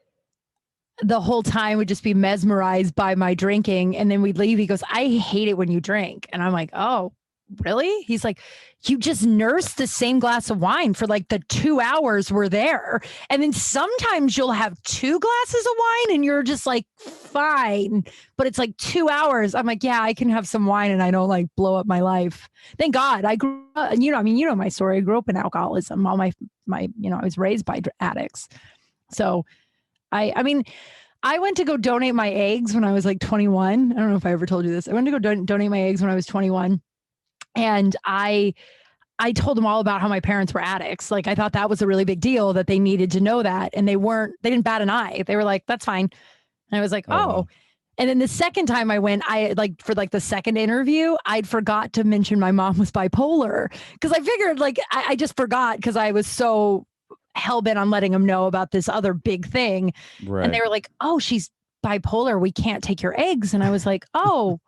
S1: the whole time would just be mesmerized by my drinking. And then we'd leave. He goes, I hate it when you drink. And I'm like, oh, really? He's like, you just nurse the same glass of wine for like the 2 hours we're there. And then sometimes you'll have 2 glasses of wine and you're just like, fine. But it's like 2 hours. I'm like, yeah, I can have some wine and I don't like blow up my life. Thank God. I grew up, my story. I grew up in alcoholism. All my, I was raised by addicts. So I went to go donate my eggs when I was like 21. I don't know if I ever told you this. I went to go donate my eggs when I was 21. And I told them all about how my parents were addicts. Like, I thought that was a really big deal, that they needed to know that. And they didn't bat an eye. They were like, that's fine. And I was like, oh. And then the second time I went, for the second interview, I'd forgot to mention my mom was bipolar. Cause I figured I just forgot because I was so hell-bent on letting them know about this other big thing. Right. And they were like, oh, she's bipolar. We can't take your eggs. And I was like, oh,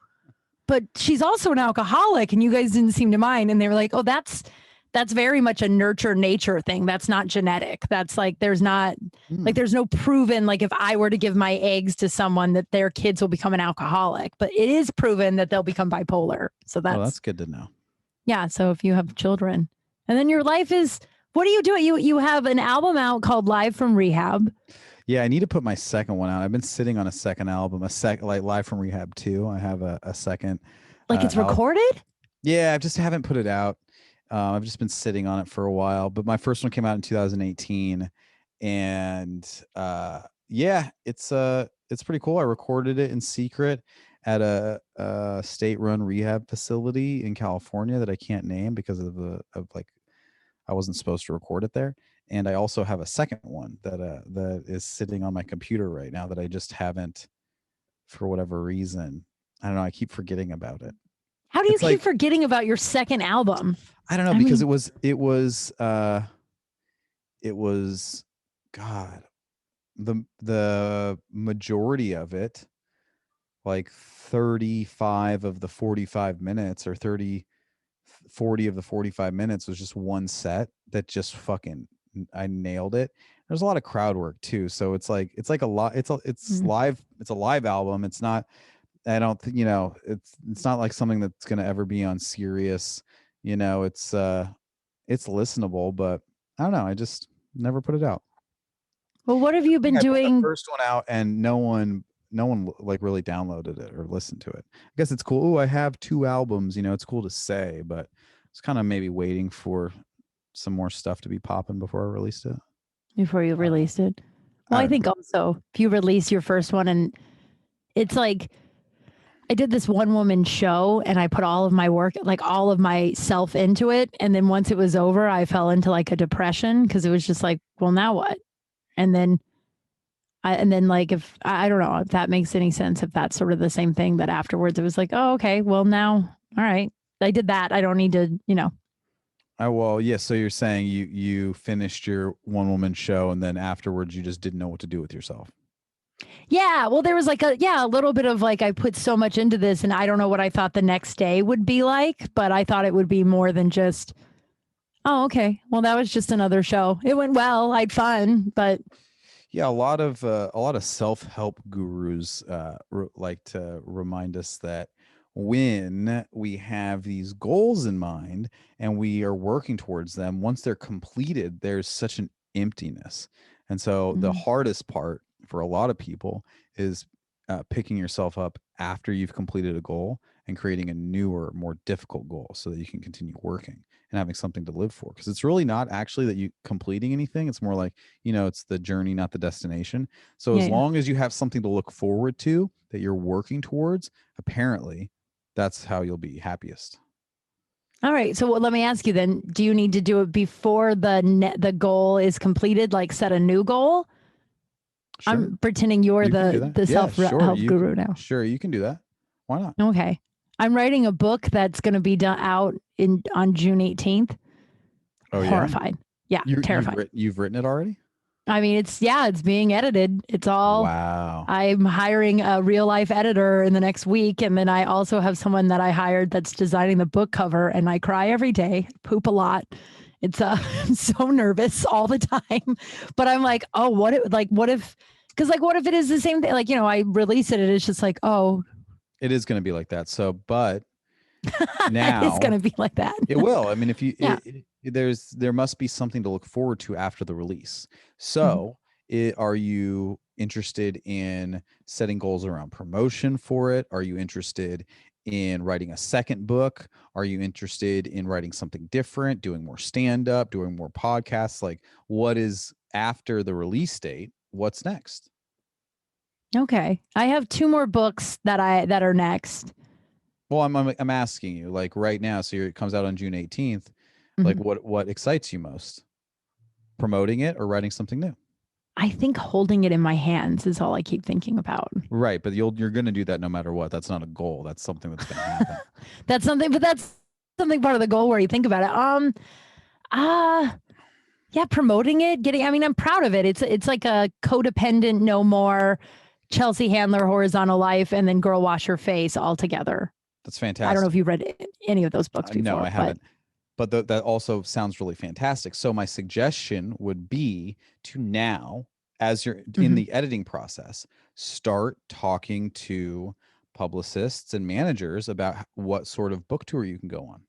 S1: but she's also an alcoholic and you guys didn't seem to mind. And they were like, oh, that's That's very much a nurture nature thing. That's not genetic. That's like, there's not like, there's no proven, like if I were to give my eggs to someone that their kids will become an alcoholic, but it is proven that they'll become bipolar. So
S2: that's good to know.
S1: Yeah. So if you have children and then your life is, what are you doing? You have an album out called Live from Rehab.
S2: Yeah, I need to put my second one out. I've been sitting on a second album, like Live from Rehab 2. I have a second.
S1: Like it's recorded?
S2: Yeah, I just haven't put it out. I've just been sitting on it for a while, but my first one came out in 2018, and yeah, it's pretty cool. I recorded it in secret at a state-run rehab facility in California that I can't name because of like I wasn't supposed to record it there. And I also have a second one that is sitting on my computer right now that I just haven't, for whatever reason. I don't know. I keep forgetting about it.
S1: How do you keep forgetting about your second album?
S2: I don't know, because it was God, the majority of it, like 35 of the 45 minutes or 40 of the 45 minutes was just one set that just fucking, I nailed it. There's a lot of crowd work too. So it's like a lot, it's live. It's a live album. It's not, I don't think, it's not like something that's going to ever be on Sirius. It's listenable, but I don't know. I just never put it out.
S1: Well, what have you been doing?
S2: Put the first one out and no one like really downloaded it or listened to it. I guess it's cool. I have 2 albums, it's cool to say, but it's kind of maybe waiting for some more stuff to be popping before I released it.
S1: Before you released it? Well, I think also if you release your first one, and it's like, I did this one woman show and I put all of my work, like all of myself into it. And then once it was over, I fell into like a depression because it was just like, well, now what? And then like, if I don't know if that makes any sense, if that's sort of the same thing, that afterwards it was like, oh, okay, well now, all right, I did that. I don't need to,
S2: Oh, well, yeah. So you're saying you finished your one woman show and then afterwards you just didn't know what to do with yourself.
S1: Yeah. Well, there was like a little bit of like, I put so much into this and I don't know what I thought the next day would be like, but I thought it would be more than just, oh, okay, well, that was just another show. It went well. I had fun, but.
S2: Yeah. A lot of self-help gurus like to remind us that when we have these goals in mind and we are working towards them, once they're completed, there's such an emptiness. And so the hardest part for a lot of people is picking yourself up after you've completed a goal and creating a newer, more difficult goal so that you can continue working and having something to live for. Because it's really not actually that you completing anything. It's more like, it's the journey, not the destination. So as long as you have something to look forward to that you're working towards, apparently that's how you'll be happiest.
S1: All right. So let me ask you then, do you need to do it before the goal is completed, like set a new goal? Sure. I'm pretending you're the self-help guru now.
S2: Sure, you can do that. Why not?
S1: Okay. I'm writing a book that's going to be out on June 18th.
S2: Oh, yeah?
S1: Horrified. Yeah, terrified.
S2: You've written it already?
S1: I mean, it's being edited. It's all.
S2: Wow.
S1: I'm hiring a real life editor in the next week. And then I also have someone that I hired that's designing the book cover, and I cry every day, poop a lot. It's I'm so nervous all the time, but I'm like, oh, what if it is the same thing? Like, I release it and it's just like, oh,
S2: it is going to be like that. So, but now
S1: it's going to be like that.
S2: It will. I mean, if you, there must be something to look forward to after the release. So are you interested in setting goals around promotion for it? Are you interested in writing a second book? Are you interested in writing something different, doing more stand-up, doing more podcasts? Like, what is after the release date? What's next?
S1: Okay. I have 2 more books that are next.
S2: Well, I'm asking you, like, right now, so it comes out on June 18th. Like, what excites you most? Promoting it or writing something new?
S1: I think holding it in my hands is all I keep thinking about.
S2: Right, but you're going to do that no matter what. That's not a goal. That's something that's going to happen.
S1: That's something part of the goal where you think about it. Yeah, promoting it, I'm proud of it. It's like a codependent, no more Chelsea Handler horizontal life, and then Girl Wash Your Face all together.
S2: That's fantastic.
S1: I don't know if you read any of those books before.
S2: No, I haven't. but that also sounds really fantastic. So my suggestion would be to now, as you're in the editing process, start talking to publicists and managers about what sort of book tour you can go on.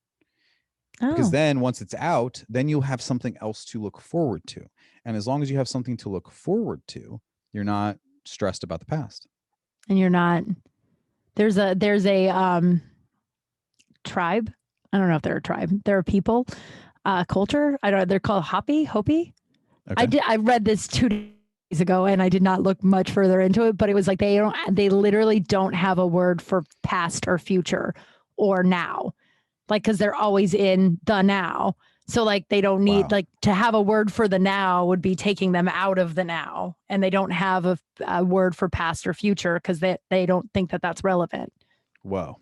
S2: Because
S1: Oh,
S2: then once it's out, then you'll have something else to look forward to. And as long as you have something to look forward to, you're not stressed about the past.
S1: and you're not. There's a tribe. I don't know if they're a tribe. They're a people, culture. I don't know. They're called Hopi.
S2: Okay.
S1: I read this 2 days ago, and I did not look much further into it. But it was like they literally don't have a word for past or future or now, like because they're always in the now. So like they don't need
S2: Wow.
S1: like to have a word for the now would be taking them out of the now, and they don't have a word for past or future because they don't think that that's relevant.
S2: Whoa.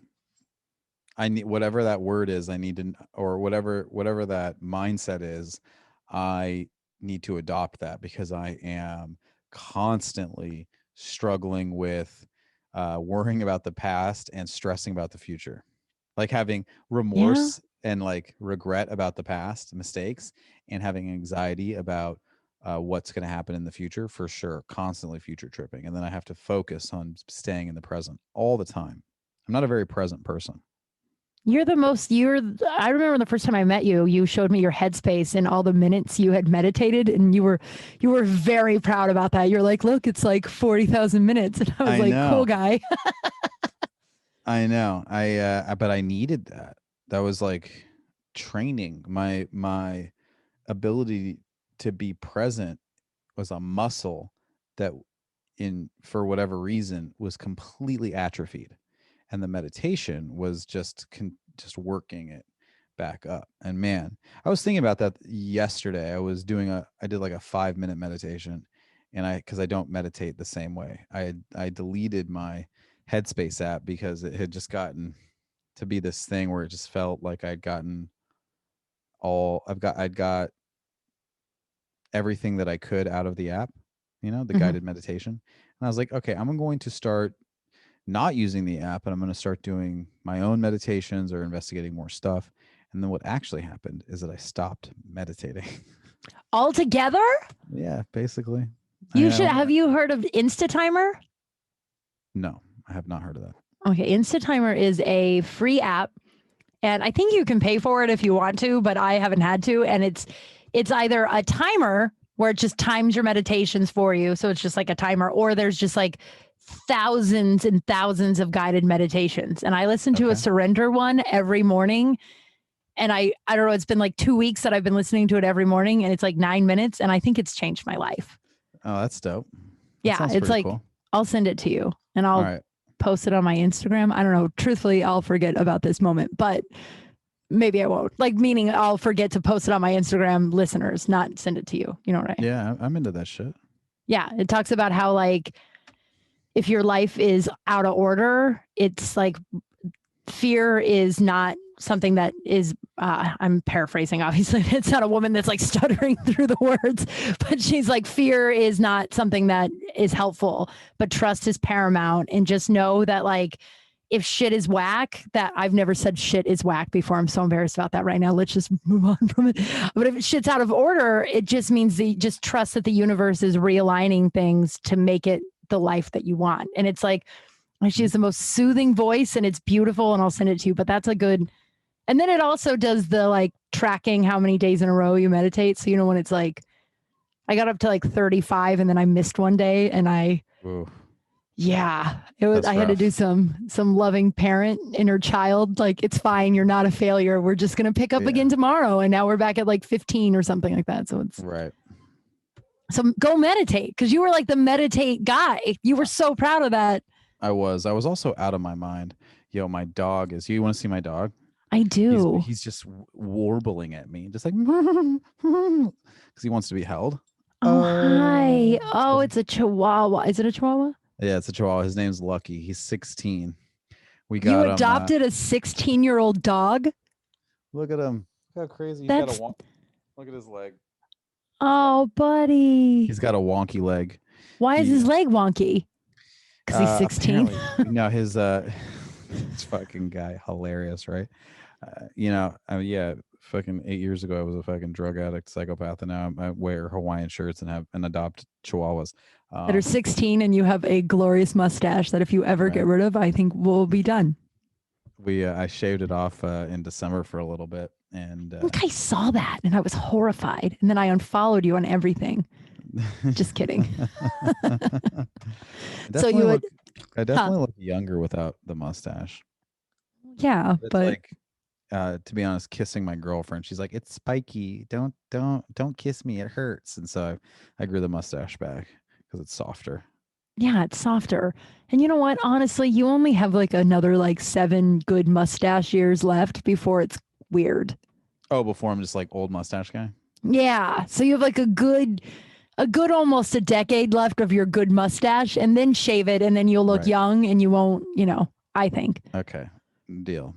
S2: I need whatever that word is. I need to, or whatever that mindset is. I need to adopt that because I am constantly struggling with worrying about the past and stressing about the future, like having
S1: Yeah.
S2: remorse and like regret about the past mistakes and having anxiety about what's going to happen in the future for sure. Constantly future tripping, and then I have to focus on staying in the present all the time. I'm not a very present person.
S1: I remember the first time I met you, you showed me your headspace and all the minutes you had meditated, and you were very proud about that. You're like, look, it's like 40,000 minutes. And I was
S2: I
S1: like, cool
S2: know.
S1: guy.
S2: I know. But I needed that. That was like training. My ability to be present was a muscle that in for whatever reason was completely atrophied. And the meditation was just working it back up. And man, I was thinking about that yesterday. I did like a 5-minute meditation, and because I don't meditate the same way. I deleted my Headspace app because it had just gotten to be this thing where it just felt like I'd got everything that I could out of the app, the
S1: Mhm.
S2: guided meditation. And I was like, okay, I'm going to start not using the app, and I'm going to start doing my own meditations or investigating more stuff. And then what actually happened is that I stopped meditating.
S1: All together?
S2: Yeah, basically.
S1: You should have you heard of Instatimer?
S2: No, I have not heard of that.
S1: Okay, Instatimer is a free app, and I think you can pay for it if you want to, but I haven't had to. And it's either a timer where it just times your meditations for you, so it's just like a timer, or there's just like thousands and thousands of guided meditations. And I listen to a
S2: Okay.
S1: surrender one every morning. And I don't know, it's been like 2 weeks that I've been listening to it every morning, and it's like 9 minutes, and I think it's changed my life.
S2: Oh, that's dope. That
S1: Yeah,
S2: sounds
S1: it's
S2: pretty
S1: like
S2: cool.
S1: I'll send it to you and
S2: All
S1: I'll
S2: right.
S1: post it on my Instagram. I don't know. Truthfully, I'll forget about this moment, but maybe I won't. Like, meaning I'll forget to post it on my Instagram listeners, not send it to you. You know what I mean?
S2: Yeah, I'm into that shit.
S1: Yeah. It talks about how, like, if your life is out of order, it's like fear is not something that is I'm paraphrasing, obviously. It's not a woman that's like stuttering through the words, but she's like, fear is not something that is helpful, but trust is paramount. And just know that, like, if shit is whack, that I've never said shit is whack before. I'm so embarrassed about that right now. Let's just move on from it. But if shit's out of order, it just means that you just trust that the universe is realigning things to make it the life that you want. And it's like, she has the most soothing voice, and it's beautiful, and I'll send it to you. But that's a good. And then it also does the like tracking how many days in a row you meditate. So, when it's like, I got up to like 35 and then I missed one day, and
S2: Ooh,
S1: I
S2: that's
S1: had to do
S2: rough.
S1: some loving parent inner child. Like, it's fine. You're not a failure. We're just going to pick up
S2: Yeah.
S1: again tomorrow. And now we're back at like 15 or something like that.
S2: Right.
S1: So go meditate, because you were like the meditate guy. You were so proud of that.
S2: I was also out of my mind. Yo, my dog is. You want to see my dog?
S1: I
S2: He's
S1: do.
S2: he's just warbling at me, just like because he wants to be held.
S1: Oh, hi. Oh,
S2: So
S1: it's a chihuahua. Is it a chihuahua?
S2: yeah, it's a chihuahua. His name's Lucky. He's 16. We
S1: You
S2: got him.
S1: adopted a 16-year-old dog?
S2: Look at him. Look how crazy.
S1: That's
S2: Look at his leg.
S1: Oh, buddy.
S2: He's got a wonky leg.
S1: Why is his leg wonky? Because he's 16.
S2: Apparently, his this fucking guy, hilarious, right? Yeah, fucking 8 years ago, I was a fucking drug addict, psychopath, and now I wear Hawaiian shirts and adopt chihuahuas.
S1: That are 16, and you have a glorious mustache that if you ever get
S2: Right.
S1: rid of, I think we'll be done.
S2: I shaved it off in December for a little bit, and
S1: I think I saw that and I was horrified. And then I unfollowed you on everything. Just kidding. So you would,
S2: I definitely look younger without the mustache.
S1: yeah,
S2: It's
S1: but
S2: like, to be honest, kissing my girlfriend. She's like, "It's spiky. Don't kiss me. It hurts." And so I grew the mustache back because it's softer.
S1: yeah, it's softer. And you know what? Honestly, you only have like another like 7 good mustache years left before it's weird.
S2: Oh, before I'm just like old mustache guy.
S1: Yeah. So you have like a good almost a decade left of your good mustache, and then shave it, and then you'll look
S2: Right.
S1: young and you won't, I think.
S2: Okay, deal.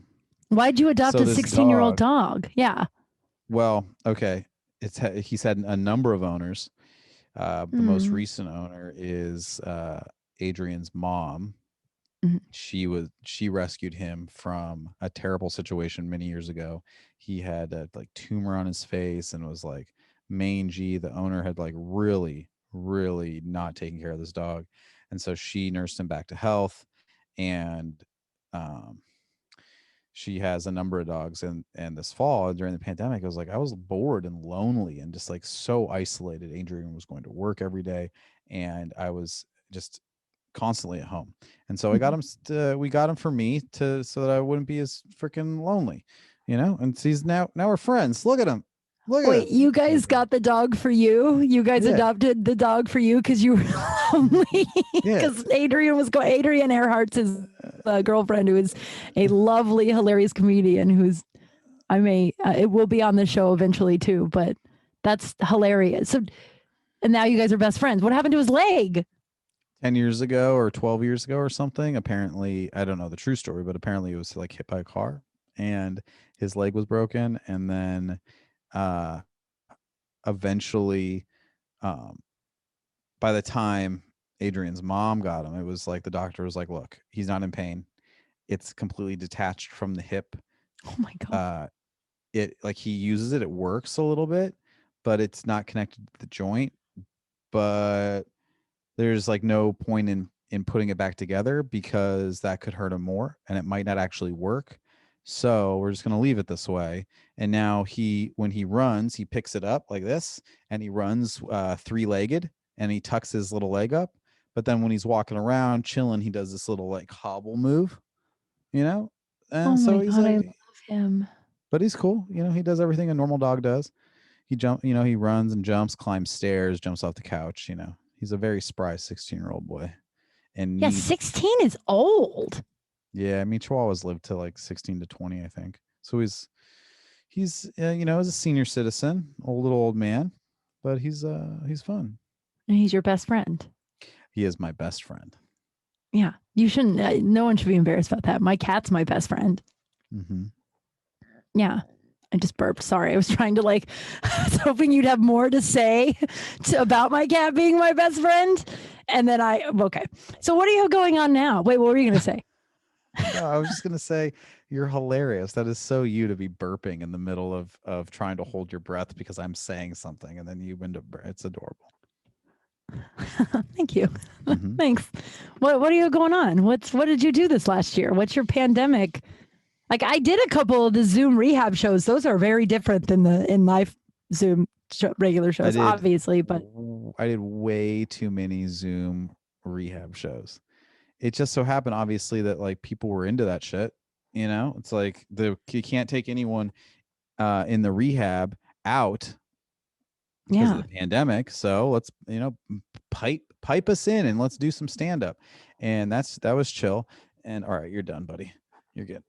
S1: Why'd you adopt
S2: So
S1: a
S2: this
S1: 16-year-old dog? Yeah.
S2: Well, okay. He's had a number of owners. The most recent owner is Adrian's mom.
S1: Mhm.
S2: She rescued him from a terrible situation many years ago. He had a like tumor on his face and was like mangy. The owner had like really, really not taken care of this dog, and so she nursed him back to health. And um, she has a number of dogs, and this fall during the pandemic, I was bored and lonely and just like so isolated. Adrian was going to work every day, and I was just constantly at home. And so I got him we got him for me to so that I wouldn't be as freaking lonely, and so he's now we're friends. Look at him.
S1: Wait, you guys got the dog for you? You guys adopted the dog for you because you were lonely? Because Adrian Earhart's his girlfriend, who is a lovely, hilarious comedian it will be on the show eventually too, but that's hilarious. So, and now you guys are best friends. What happened to his leg?
S2: 10 years ago or 12 years ago or something. Apparently, I don't know the true story, but apparently it was like hit by a car and his leg was broken. And then eventually, by the time Adrian's mom got him, it was like the doctor was like, "Look, he's not in pain. It's completely detached from the hip.
S1: Oh my God.
S2: It like he uses it, it works a little bit, but it's not connected to the joint. But there's like no point in putting it back together because that could hurt him more and it might not actually work. So we're just going to leave it this way." And now when he runs, he picks it up like this and he runs 3-legged and he tucks his little leg up. But then when he's walking around chilling, he does this little like hobble move, And
S1: Oh
S2: so
S1: my
S2: he's
S1: God, I
S2: like,
S1: love him.
S2: but he's cool. He does everything a normal dog does. He runs and jumps, climbs stairs, jumps off the couch. He's a very spry 16-year-old boy. And
S1: Yeah, 16 is old.
S2: Yeah, I mean, Chihuahuas live to like 16 to 20, I think. So he's as a senior citizen, little old man, but he's fun.
S1: And he's your best friend.
S2: He is my best friend.
S1: Yeah, you shouldn't. No one should be embarrassed about that. My cat's my best friend.
S2: Mm-hmm.
S1: Yeah, I just burped. Sorry, I was trying to I was hoping you'd have more to say about my cat being my best friend, and then okay. So what do you have going on now? Wait, what were you going to say?
S2: No, I was just gonna say you're hilarious. That is so you to be burping in the middle of trying to hold your breath because I'm saying something and then you end up. It's adorable.
S1: Thank you. Mm-hmm. Thanks. What do you have going on? What did you do this last year? What's your pandemic? Like I did a couple of the Zoom rehab shows. Those are very different than the in life Zoom regular shows, obviously. But
S2: I did way too many Zoom rehab shows. It just so happened, obviously, that like people were into that shit. It's like you can't take anyone in the rehab out because of the pandemic. So let's pipe us in and let's do some stand up. And that was chill. And all right, you're done, buddy. You're good.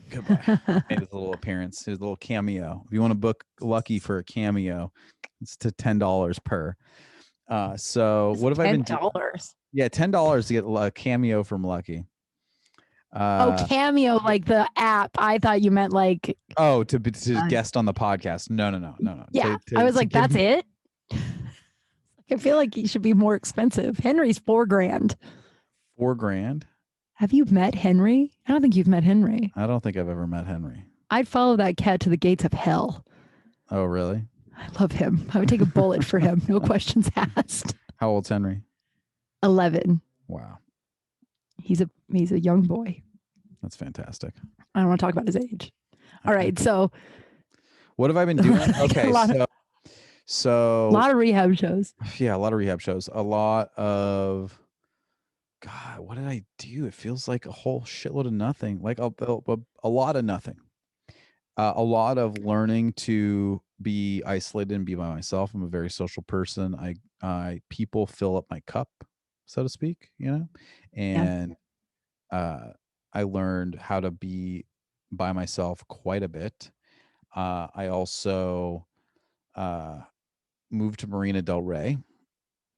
S2: Goodbye. Made his little appearance, his little cameo. If you want to book Lucky for a cameo, it's to $10 per. So what have I been doing? $10? Yeah, $10 to get a cameo from Lucky.
S1: Cameo, like the app. I thought you meant like
S2: to guest on the podcast. No.
S1: Yeah, I was like, that's it. I feel like he should be more expensive. Henry's $4,000.
S2: $4,000.
S1: Have you met Henry? I don't think you've met Henry.
S2: I don't think I've ever met Henry.
S1: I'd follow that cat to the gates of hell.
S2: Oh, really?
S1: I love him. I would take a bullet for him. No questions asked.
S2: How old's Henry?
S1: 11.
S2: Wow,
S1: He's a young boy.
S2: that's fantastic.
S1: I don't want to talk about his age. All
S2: Okay.
S1: right. So
S2: What have I been doing?
S1: a
S2: Okay,
S1: lot of,
S2: so
S1: lot of rehab shows.
S2: yeah, a lot of rehab shows. A lot of God, what did I do? It feels like a whole shitload of nothing. Like a lot of nothing. A lot of learning to be isolated and be by myself. I'm a very social person. I people fill up my cup, so to speak, you know,
S1: Yeah.
S2: and I learned how to be by myself quite a bit. I also uh, moved to Marina Del Rey,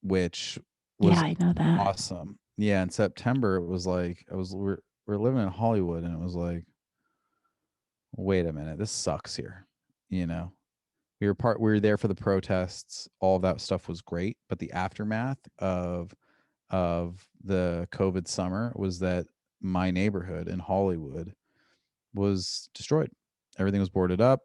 S2: which
S1: Yeah,
S2: was
S1: I know that.
S2: awesome. Yeah, in September it was like we're living in Hollywood, and it was like, wait a minute, this sucks here. You know, we were there for the protests. All of that stuff was great, but the aftermath of the COVID summer was that my neighborhood in Hollywood was destroyed. Everything was boarded up.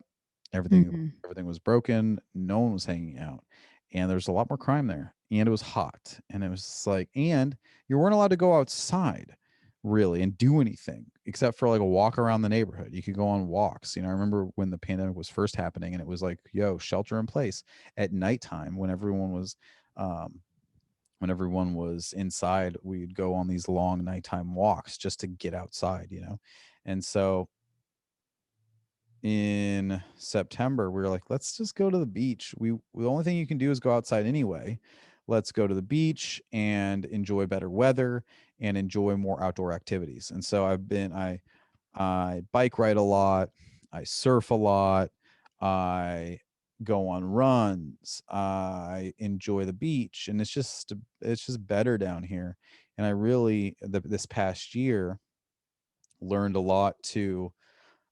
S2: Everything
S1: Mm-hmm.
S2: everything was broken. No one was hanging out, and there's a lot more crime there. And it was hot, and it was just like, and you weren't allowed to go outside really and do anything except for like a walk around the neighborhood. You could go on walks. You know, I remember when the pandemic was first happening, and it was like, yo, shelter in place at nighttime um, when everyone was inside, we'd go on these long nighttime walks just to get outside, you know. And so in September, we were like, let's just go to the beach. The only thing you can do is go outside anyway. Let's go to the beach and enjoy better weather and enjoy more outdoor activities. And so I bike ride a lot, I surf a lot, I go on runs, I enjoy the beach, and it's just better down here. And I really this past year learned a lot to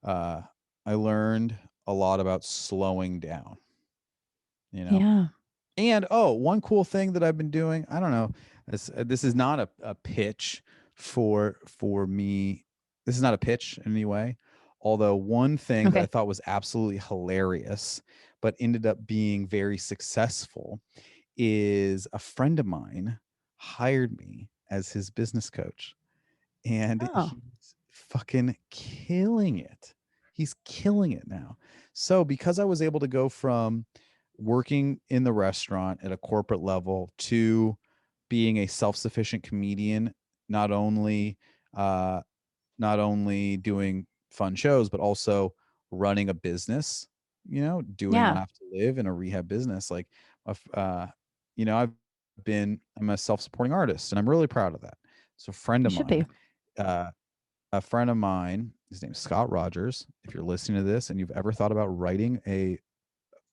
S2: uh, I learned a lot about slowing down, you know?
S1: Yeah.
S2: And oh, one cool thing that I've been doing, I don't know, this is not a pitch for me. This is not a pitch in any way. Although one thing that I
S1: Okay.
S2: thought was absolutely hilarious, but ended up being very successful, is a friend of mine hired me as his business coach, and
S1: Oh,
S2: he's fucking killing it. He's killing it now. So because I was able to go from working in the restaurant at a corporate level to being a self-sufficient comedian, not only uh not only doing fun shows but also running a business, you know, doing
S1: yeah.
S2: Laugh to Live in a rehab business, like you know, I'm a self-supporting artist, and I'm really proud of that. So
S1: You should be.
S2: uh a friend of mine, his name is Scott Rogers. If you're listening to this and you've ever thought about writing a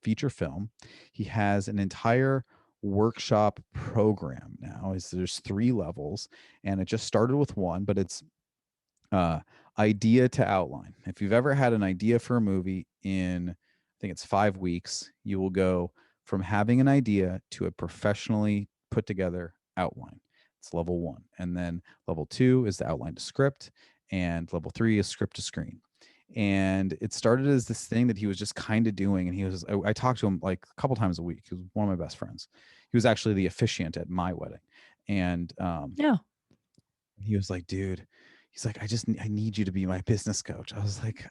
S2: feature film, he has an entire workshop program now. There's 3 levels, and it just started with one, but it's uh, idea to outline. If you've ever had an idea for a movie in, I think it's 5 weeks, you will go from having an idea to a professionally put together outline. It's level 1. And then level 2 is the outline to script. And level 3 is script to screen. And it started as this thing that he was just kind of doing. And I talked to him like a couple times a week. He was one of my best friends. He was actually the officiant at my wedding. And
S1: Yeah.
S2: he was like, dude, he's like, I need you to be my business coach. I was like,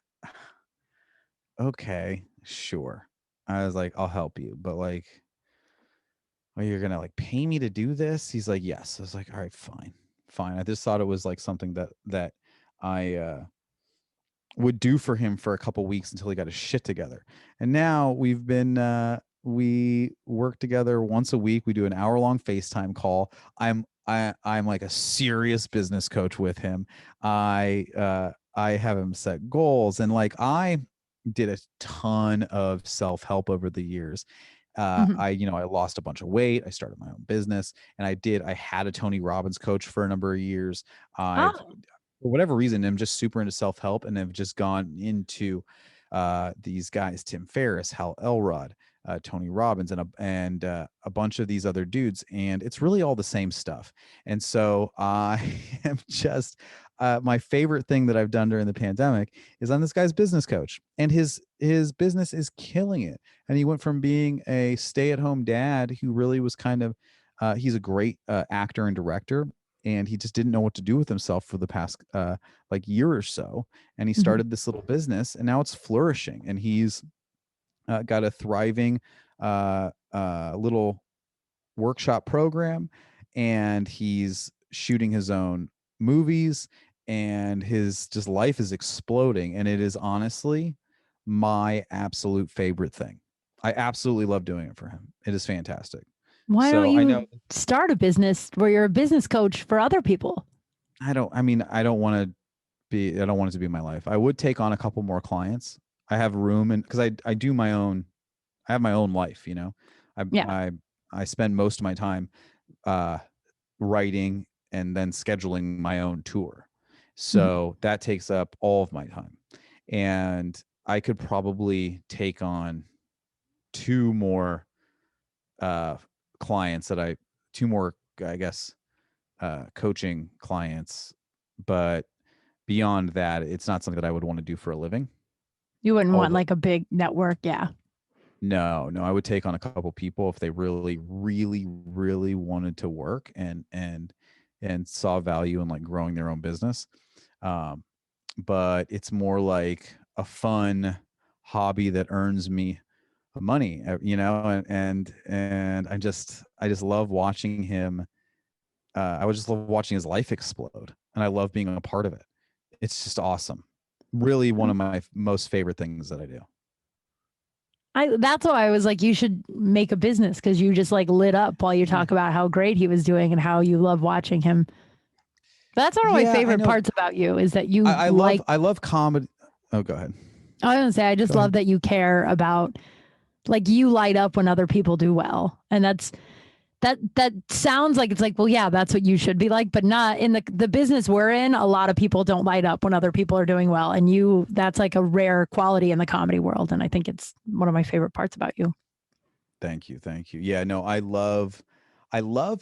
S2: okay, sure. I was like, I'll help you, but like, oh, you're gonna like pay me to do this? He's like, yes. I was like, all right, fine, fine. I just thought it was like something that I would do for him for a couple weeks until he got his shit together. And now we work together once a week. We do an hour-long FaceTime call. I'm like a serious business coach with him. I have him set goals, and like I did a ton of self-help over the years.
S1: Hmm.
S2: I lost a bunch of weight. I started my own business, and I had a Tony Robbins coach for a number of years. I've
S1: Oh,
S2: For whatever reason, I'm just super into self-help, and have just gone into these guys, Tim Ferriss, Hal Elrod, Tony Robbins, and a bunch of these other dudes, and it's really all the same stuff. And so I am just my favorite thing that I've done during the pandemic is I'm this guy's business coach, and his business is killing it. And he went from being a stay-at-home dad who really was kind of he's a great actor and director, and he just didn't know what to do with himself for the past like year or so. And he
S1: Mhm.
S2: started this little business, and now it's flourishing. And he's got a thriving little workshop program, and he's shooting his own movies, and his just life is exploding, and it is honestly my absolute favorite thing. I absolutely love doing it for him. It is fantastic.
S1: Why don't
S2: So I know
S1: you start a business where you're a business coach for other people?
S2: I mean, I don't want it to be my life. I would take on a couple more clients. I have room, and because I do my own, I have my own life, you know. I
S1: Yeah.
S2: I I spend most of my time uh writing and then scheduling my own tour.
S1: Mhm.
S2: So that takes up all of my time. And I could probably take on two more uh clients that I two more I guess coaching clients, but beyond that, it's not something that I would want to do for a living.
S1: You wouldn't want
S2: Although
S1: like a big network. Yeah.
S2: no, I would take on a couple people if they really, really, really wanted to work and saw value in like growing their own business. Um, but it's more like a fun hobby that earns me money, you know, and I just love watching him. I would just love watching his life explode, and I love being a part of it. It's just awesome. Really, one of my most favorite things that I do.
S1: That's why I was like, you should make a business because you just like lit up while you talk about how great he was doing and how you love watching him. That's one of my
S2: Yeah, I
S1: favorite
S2: know.
S1: parts about you is that you like,
S2: I love comedy. Oh, go ahead.
S1: I was gonna say, I just
S2: Go
S1: love
S2: ahead.
S1: that you care about, like, you light up when other people do well. And that sounds like it's like, well, yeah, that's what you should be like, but not in the business we're in. A lot of people don't light up when other people are doing well. And that's like a rare quality in the comedy world. And I think it's one of my favorite parts about you.
S2: Thank you. Thank you. Yeah, no, I love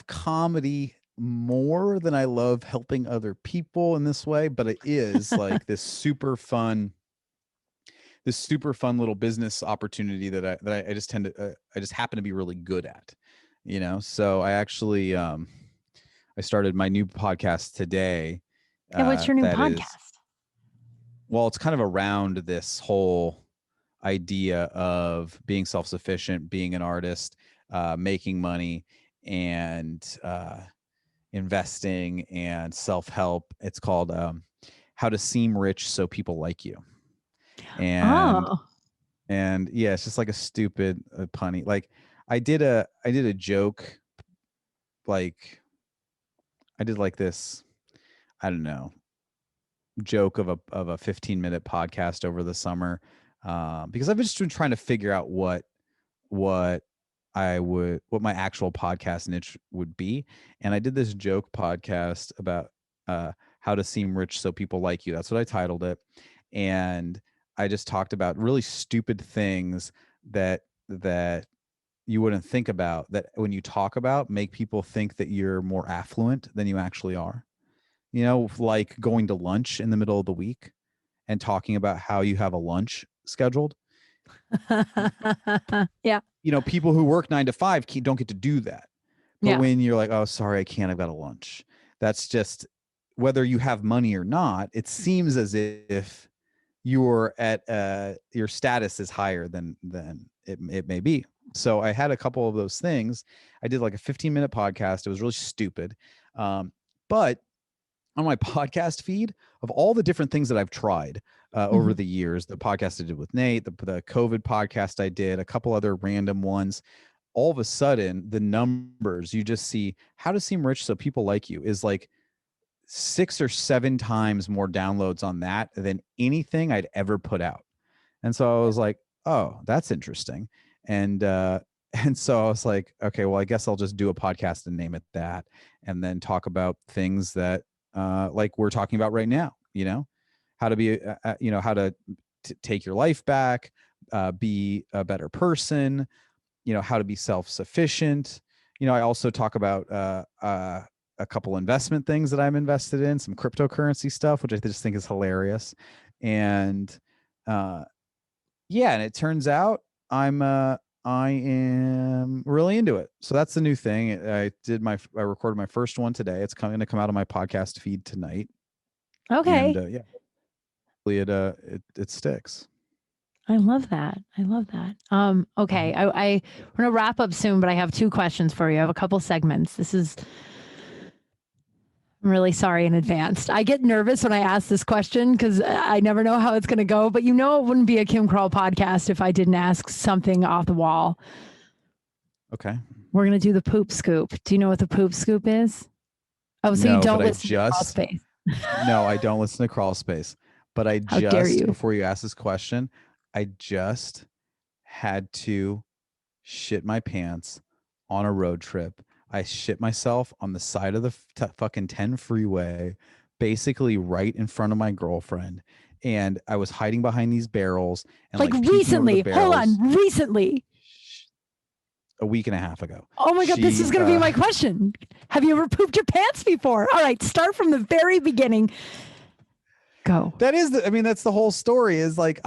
S2: comedy more than I love helping other people in this way, but it is like this super fun little business opportunity that I just tend to I just happen to be really good at, you know. So I actually I started my new podcast today.
S1: Yeah. What's your new
S2: That is,
S1: podcast?
S2: well, it's kind of around this whole idea of being self-sufficient, being an artist, making money, and investing and self-help. It's called How to Seem Rich So People Like You. And
S1: Oh,
S2: yeah, it's just like a stupid punny. Like I did a joke, like I did like this, I don't know, joke of a 15-minute podcast over the summer, because I've just been trying to figure out what what my actual podcast niche would be. And I did this joke podcast about how to seem rich so people like you. That's what I titled it. And I just talked about really stupid things that you wouldn't think about, that when you talk about make people think that you're more affluent than you actually are. You know, like going to lunch in the middle of the week and talking about how you have a lunch scheduled.
S1: yeah.
S2: You know, people who work 9 to 5 don't get to do that. But
S1: Yeah.
S2: when you're like, oh, sorry, I can't, I've got a lunch. That's just, whether you have money or not, it seems as if you're at your status is higher than it may be. So I had a couple of those things. I did like a 15-minute podcast. It was really stupid. But on my podcast feed, of all the different things that I've tried over
S1: Mhm.
S2: the years, the podcast I did with Nate, the COVID podcast I did, a couple other random ones, all of a sudden the numbers, you just see How to Seem Rich So People Like You is like 6 or 7 times more downloads on that than anything I'd ever put out. And so I was like, oh, that's interesting. And and so I was like, okay, well, I guess I'll just do a podcast and name it that, and then talk about things that like we're talking about right now, you know, how to be you know, how to take your life back, be a better person, you know, how to be self-sufficient. You know, I also talk about a couple investment things that I'm invested in, some cryptocurrency stuff, which I just think is hilarious. And yeah, and it turns out I am really into it. So that's the new thing. I recorded my first one today. It's going to come out on my podcast feed tonight.
S1: Okay.
S2: And yeah, hopefully it sticks.
S1: I love that. I love that. Okay. We're going to wrap up soon, but I have 2 questions for you. I have a couple segments. I'm really sorry in advance. I get nervous when I ask this question because I never know how it's going to go, but it wouldn't be a Kim Kral podcast if I didn't ask something off the wall.
S2: Okay.
S1: We're going to do the poop scoop. Do you know what the poop scoop is? Oh, so
S2: no,
S1: you don't listen to Crawl Space.
S2: No, I don't listen to Crawl Space, but
S1: How dare you?
S2: before you ask this question, I just had to shit my pants on a road trip. I shit myself on the side of the fucking 10 freeway, basically right in front of my girlfriend. And I was hiding behind these barrels and
S1: like recently. Hold on, recently.
S2: A week and a half ago.
S1: Oh my God, this is going to be my question. Have you ever pooped your pants before? All right, start from the very beginning. Go.
S2: That's the whole story is like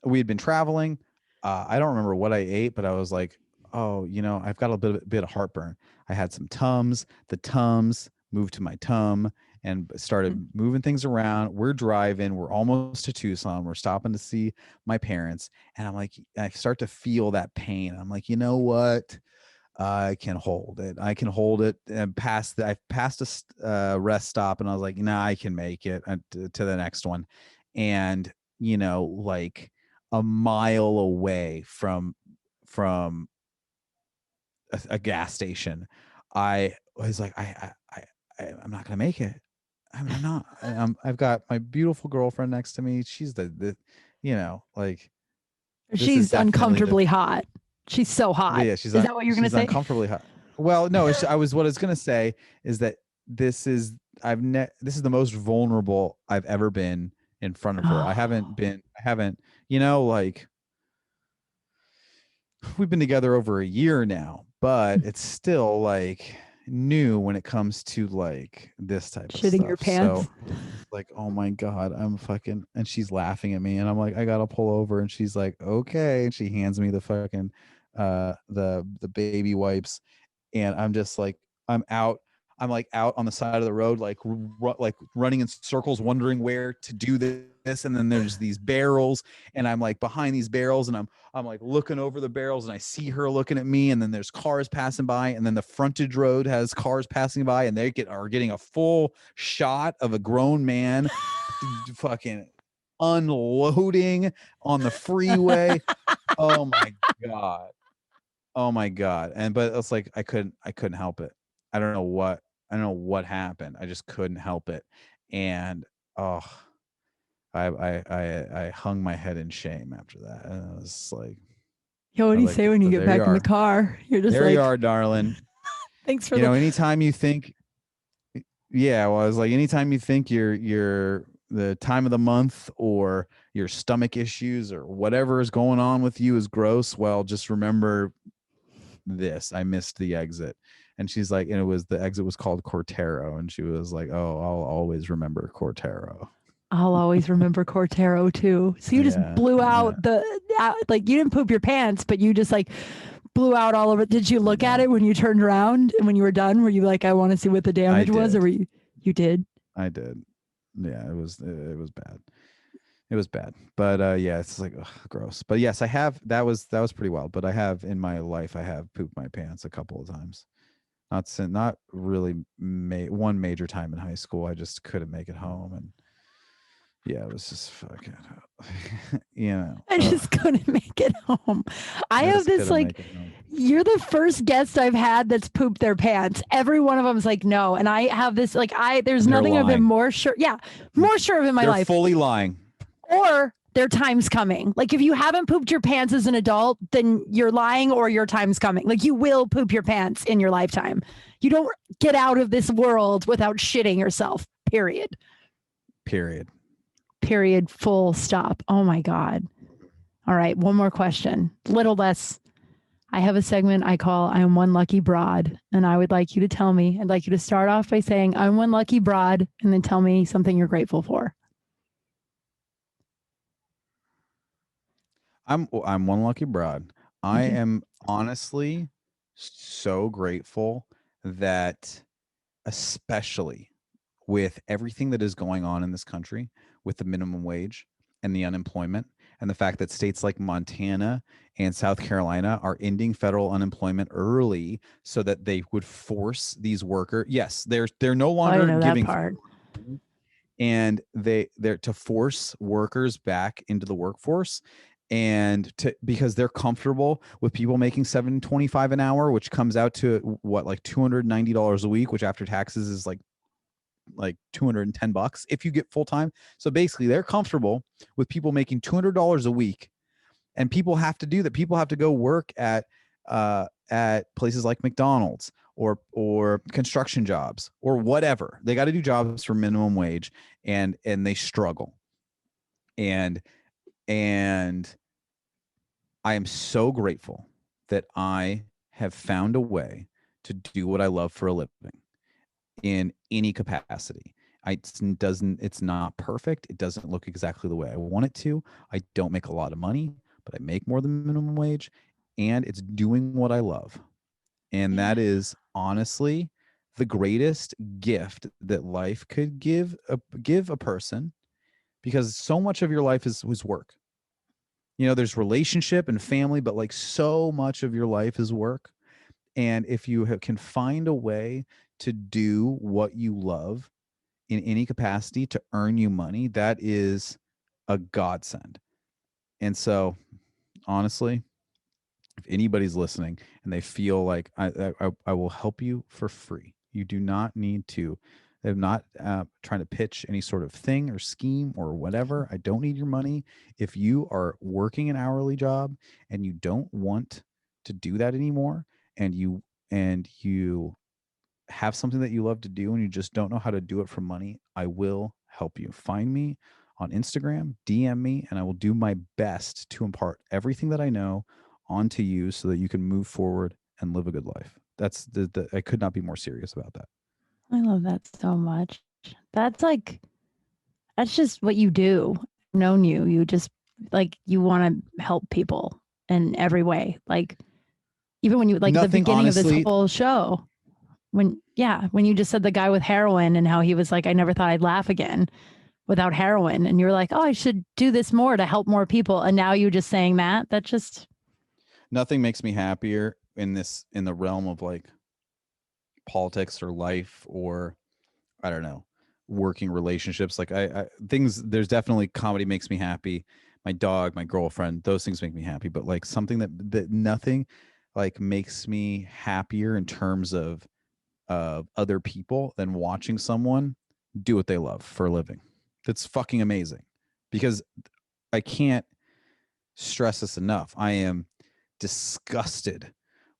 S2: we had been traveling. I don't remember what I ate, but I was like, oh, I've got a bit of heartburn. I had some Tums. The Tums moved to my tum and started moving things around. We're driving. We're almost to Tucson. We're stopping to see my parents. And I'm like, I start to feel that pain. I'm like, you know what? I can hold it. I can hold it. And I passed a rest stop, and I was like, nah, I can make it to the next one. And, like a mile away from a gas station, I was like, I'm not gonna make it. I'm not. I've got my beautiful girlfriend next to me. She's
S1: she's uncomfortably hot. She's so hot.
S2: Yeah,
S1: is that what you're gonna say?
S2: Uncomfortably hot. Well, no, what I was gonna say is that this is the most vulnerable I've ever been in front of her. I haven't, we've been together over a year now, but it's still like new when it comes to like this type of
S1: shitting
S2: stuff.
S1: Your pants.
S2: So, like, oh my God, I'm fucking, and she's laughing at me, and I'm like, I gotta pull over, and she's like, okay, and she hands me the fucking the baby wipes, and I'm just like, I'm like out on the side of the road, like running in circles, wondering where to do this. And then there's these barrels, and I'm like behind these barrels, and I'm like looking over the barrels, and I see her looking at me, and then there's cars passing by, and then the frontage road has cars passing by, and they are getting a full shot of a grown man fucking unloading on the freeway. Oh my God. But it's like I couldn't help it. I don't know what happened. I just couldn't help it. And I hung my head in shame after that. And I was like,
S1: yo, what do you say when you get back in the car? You're just
S2: there you are, darling.
S1: Thanks for
S2: anytime you think, yeah, well, I was like, anytime you think you're the time of the month or your stomach issues or whatever is going on with you is gross, well, just remember this. I missed the exit. And she's like, and the exit was called Cortero, and she was like, oh, I'll always remember Cortero.
S1: I'll always remember Cortero too. So you just blew out like you didn't poop your pants, but you just like blew out all over. Did you look at it when you turned around and when you were done? Were you like, I want to see what the damage was, or were you did?
S2: I did. Yeah, it was bad. It was bad. But yeah, it's like, ugh, gross. But yes, I have. That was pretty wild. But I have in my life, I have pooped my pants a couple of times. Not really one major time in high school. I just couldn't make it home, and yeah, it was just fucking,
S1: I just couldn't make it home. I have this like, you're the first guest I've had that's pooped their pants. Every one of them's like, no. And I have this, like, there's nothing I've been more sure. Yeah. More sure of in my life.
S2: They're fully lying.
S1: Or their time's coming. Like if you haven't pooped your pants as an adult, then you're lying or your time's coming. Like you will poop your pants in your lifetime. You don't get out of this world without shitting yourself. Period. Full stop. Oh my God. All right. One more question. Little less. I have a segment I call I'm One Lucky Broad. And I would like you to tell me, I'd like you to start off by saying, I'm one lucky broad, and then tell me something you're grateful for.
S2: I'm one lucky broad. I
S1: Thank you.
S2: am honestly so grateful that, especially with everything that is going on in this country with the minimum wage and the unemployment, and the fact that states like Montana and South Carolina are ending federal unemployment early so that they would force these workers. Yes, they're no
S1: Oh, I
S2: longer
S1: know that
S2: giving,
S1: part.
S2: and they're to force workers back into the workforce, and to because they're comfortable with people making $7.25 an hour, which comes out to what, like $290 a week, which after taxes is like $210 if you get full time. So basically they're comfortable with people making $200 a week, and people have to do that. People have to go work at places like McDonald's or construction jobs or whatever. They got to do jobs for minimum wage, and they struggle. And and I am so grateful that I have found a way to do what I love for a living in any capacity. It's not perfect. It doesn't look exactly the way I want it to. I don't make a lot of money, but I make more than minimum wage, and it's doing what I love. And
S1: Yeah.
S2: that is honestly the greatest gift that life could give a person, because so much of your life is work. There's relationship and family, but like so much of your life is work. And if you can find a way to do what you love in any capacity to earn you money, that is a godsend. And so, honestly, if anybody's listening and they feel like I will help you for free, you do not need to. I'm not trying to pitch any sort of thing or scheme or whatever. I don't need your money. If you are working an hourly job and you don't want to do that anymore, and you have something that you love to do and you just don't know how to do it for money, I will help you. Find me on Instagram, DM me, and I will do my best to impart everything that I know onto you so that you can move forward and live a good life. That's I could not be more serious about that.
S1: I love that so much. That's like, that's just what you do. I've known you. You just like, you want to help people in every way. Like, even when you, like, the
S2: Nothing,
S1: beginning of this
S2: honestly.
S1: whole show, when you just said the guy with heroin and how he was like, I never thought I'd laugh again without heroin. And you're like, oh, I should do this more to help more people. And now you just saying that just,
S2: Nothing makes me happier in the realm of like politics or life, or I don't know, working relationships. Like I things, there's definitely comedy makes me happy. My dog, my girlfriend, those things make me happy. But like something that nothing like makes me happier in terms of other people than watching someone do what they love for a living. That's fucking amazing, because I can't stress this enough. I am disgusted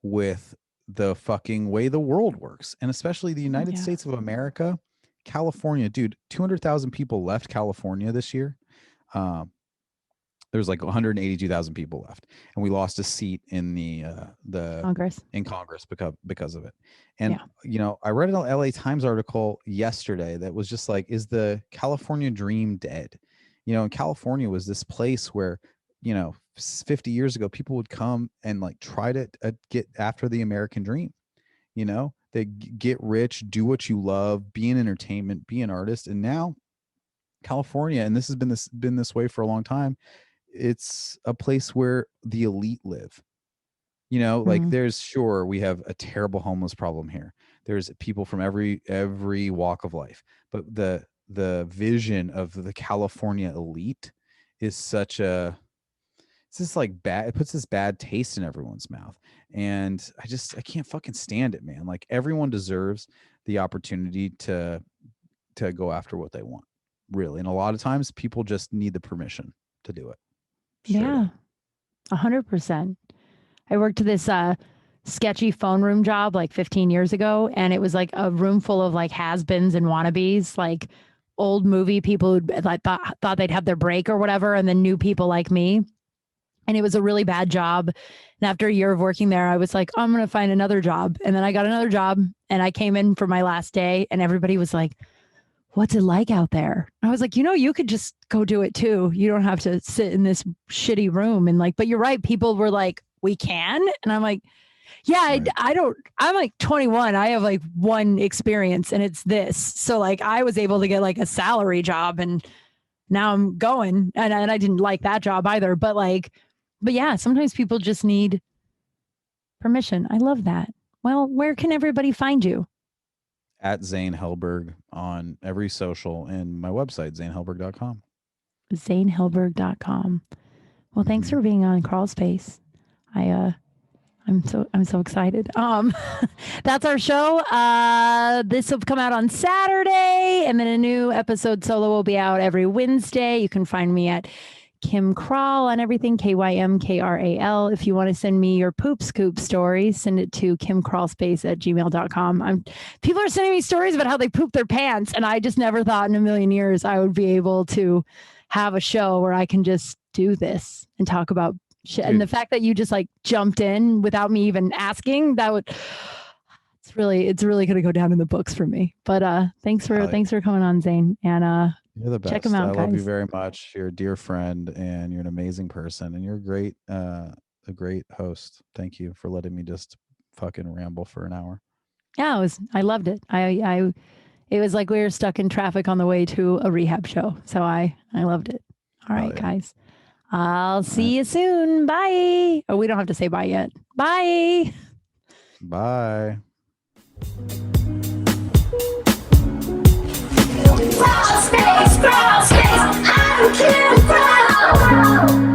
S2: with the fucking way the world works, and especially the United
S1: yeah.
S2: States of America. California, dude, 200,000 people left California this year. Um, there's like 182,000 people left, and we lost a seat in the
S1: Congress.
S2: in Congress because of it. And
S1: Yeah.
S2: I read an LA Times article yesterday that was just like, is the California dream dead? And California was this place where 50 years ago people would come and like try to get after the American dream. They get rich, do what you love, be in entertainment, be an artist. And now California, and this has been this way for a long time, it's a place where the elite live. Like
S1: Mm.
S2: sure, we have a terrible homeless problem here. There's people from every walk of life, but the vision of the California elite is such a it's just like bad. It puts this bad taste in everyone's mouth, and I can't fucking stand it, man. Like everyone deserves the opportunity to go after what they want, really. And a lot of times people just need the permission to do it, straight
S1: Yeah.
S2: up.
S1: 100%. I worked this sketchy phone room job like 15 years ago, and it was like a room full of like has-beens and wannabes, like old movie people who like thought they'd have their break or whatever, and then new people like me. and it was a really bad job. And after a year of working there, I was like, I'm going to find another job. And then I got another job and I came in for my last day and everybody was like, what's it like out there? I was like, you could just go do it too. You don't have to sit in this shitty room. And like, but you're right. People were like, we can. And I'm like, yeah,
S2: Right.
S1: I don't, I'm like 21. I have like one experience and it's this. So like I was able to get like a salary job and now I'm going and I didn't like that job either. But yeah, sometimes people just need permission. I love that. Well, where can everybody find you?
S2: At Zane Helberg on every social and my website, zanehelberg.com.
S1: ZaneHelberg.com. Well, thanks
S2: Mhm.
S1: for being on Crawl Space. I'm so excited. That's our show. This will come out on Saturday, and then a new episode solo will be out every Wednesday. You can find me at Kim Kral on everything, KYMKRAL. If you want to send me your poop scoop stories, send it to kimcrawlspace@gmail.com. People are sending me stories about how they poop their pants, and I just never thought in a million years I would be able to have a show where I can just do this and talk about shit. And the fact that you just like jumped in without me even asking, it's really going to go down in the books for me. But thanks for coming on, Zane. And
S2: you're the best.
S1: Check them out,
S2: I
S1: guys.
S2: love you very much. You're a dear friend and you're an amazing person and you're a great host. Thank you for letting me just fucking ramble for an hour.
S1: Yeah, I loved it. It was like we were stuck in traffic on the way to a rehab show. So I loved it. All right, guys. I'll see you soon. Bye. Oh, we don't have to say bye yet. Bye.
S2: Bye.
S3: Crawl space, I'm Kim Kral.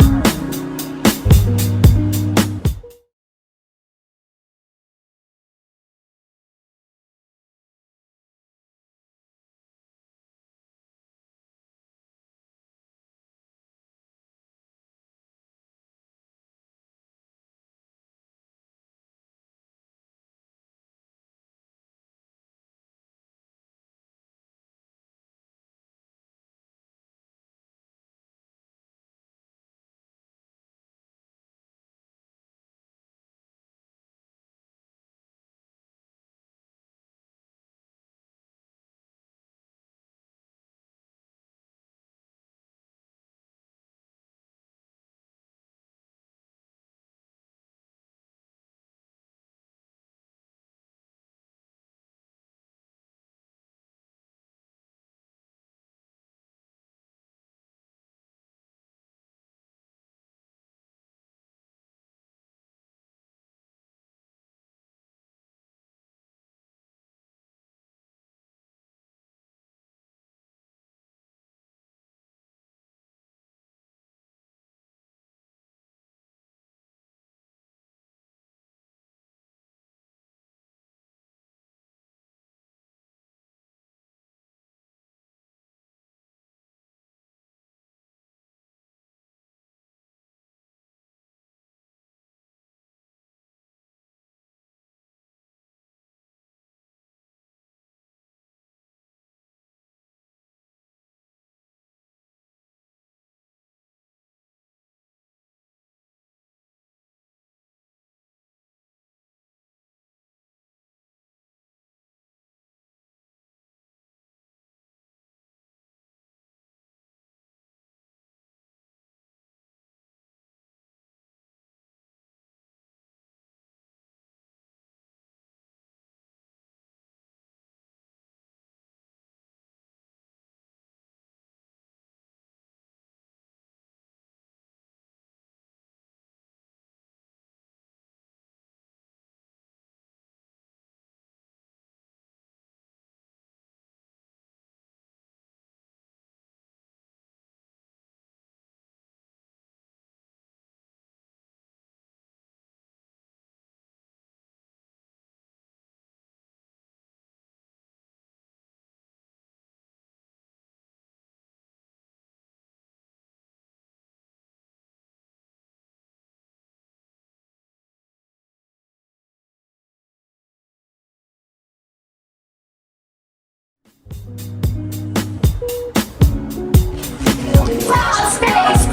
S3: Crawl space,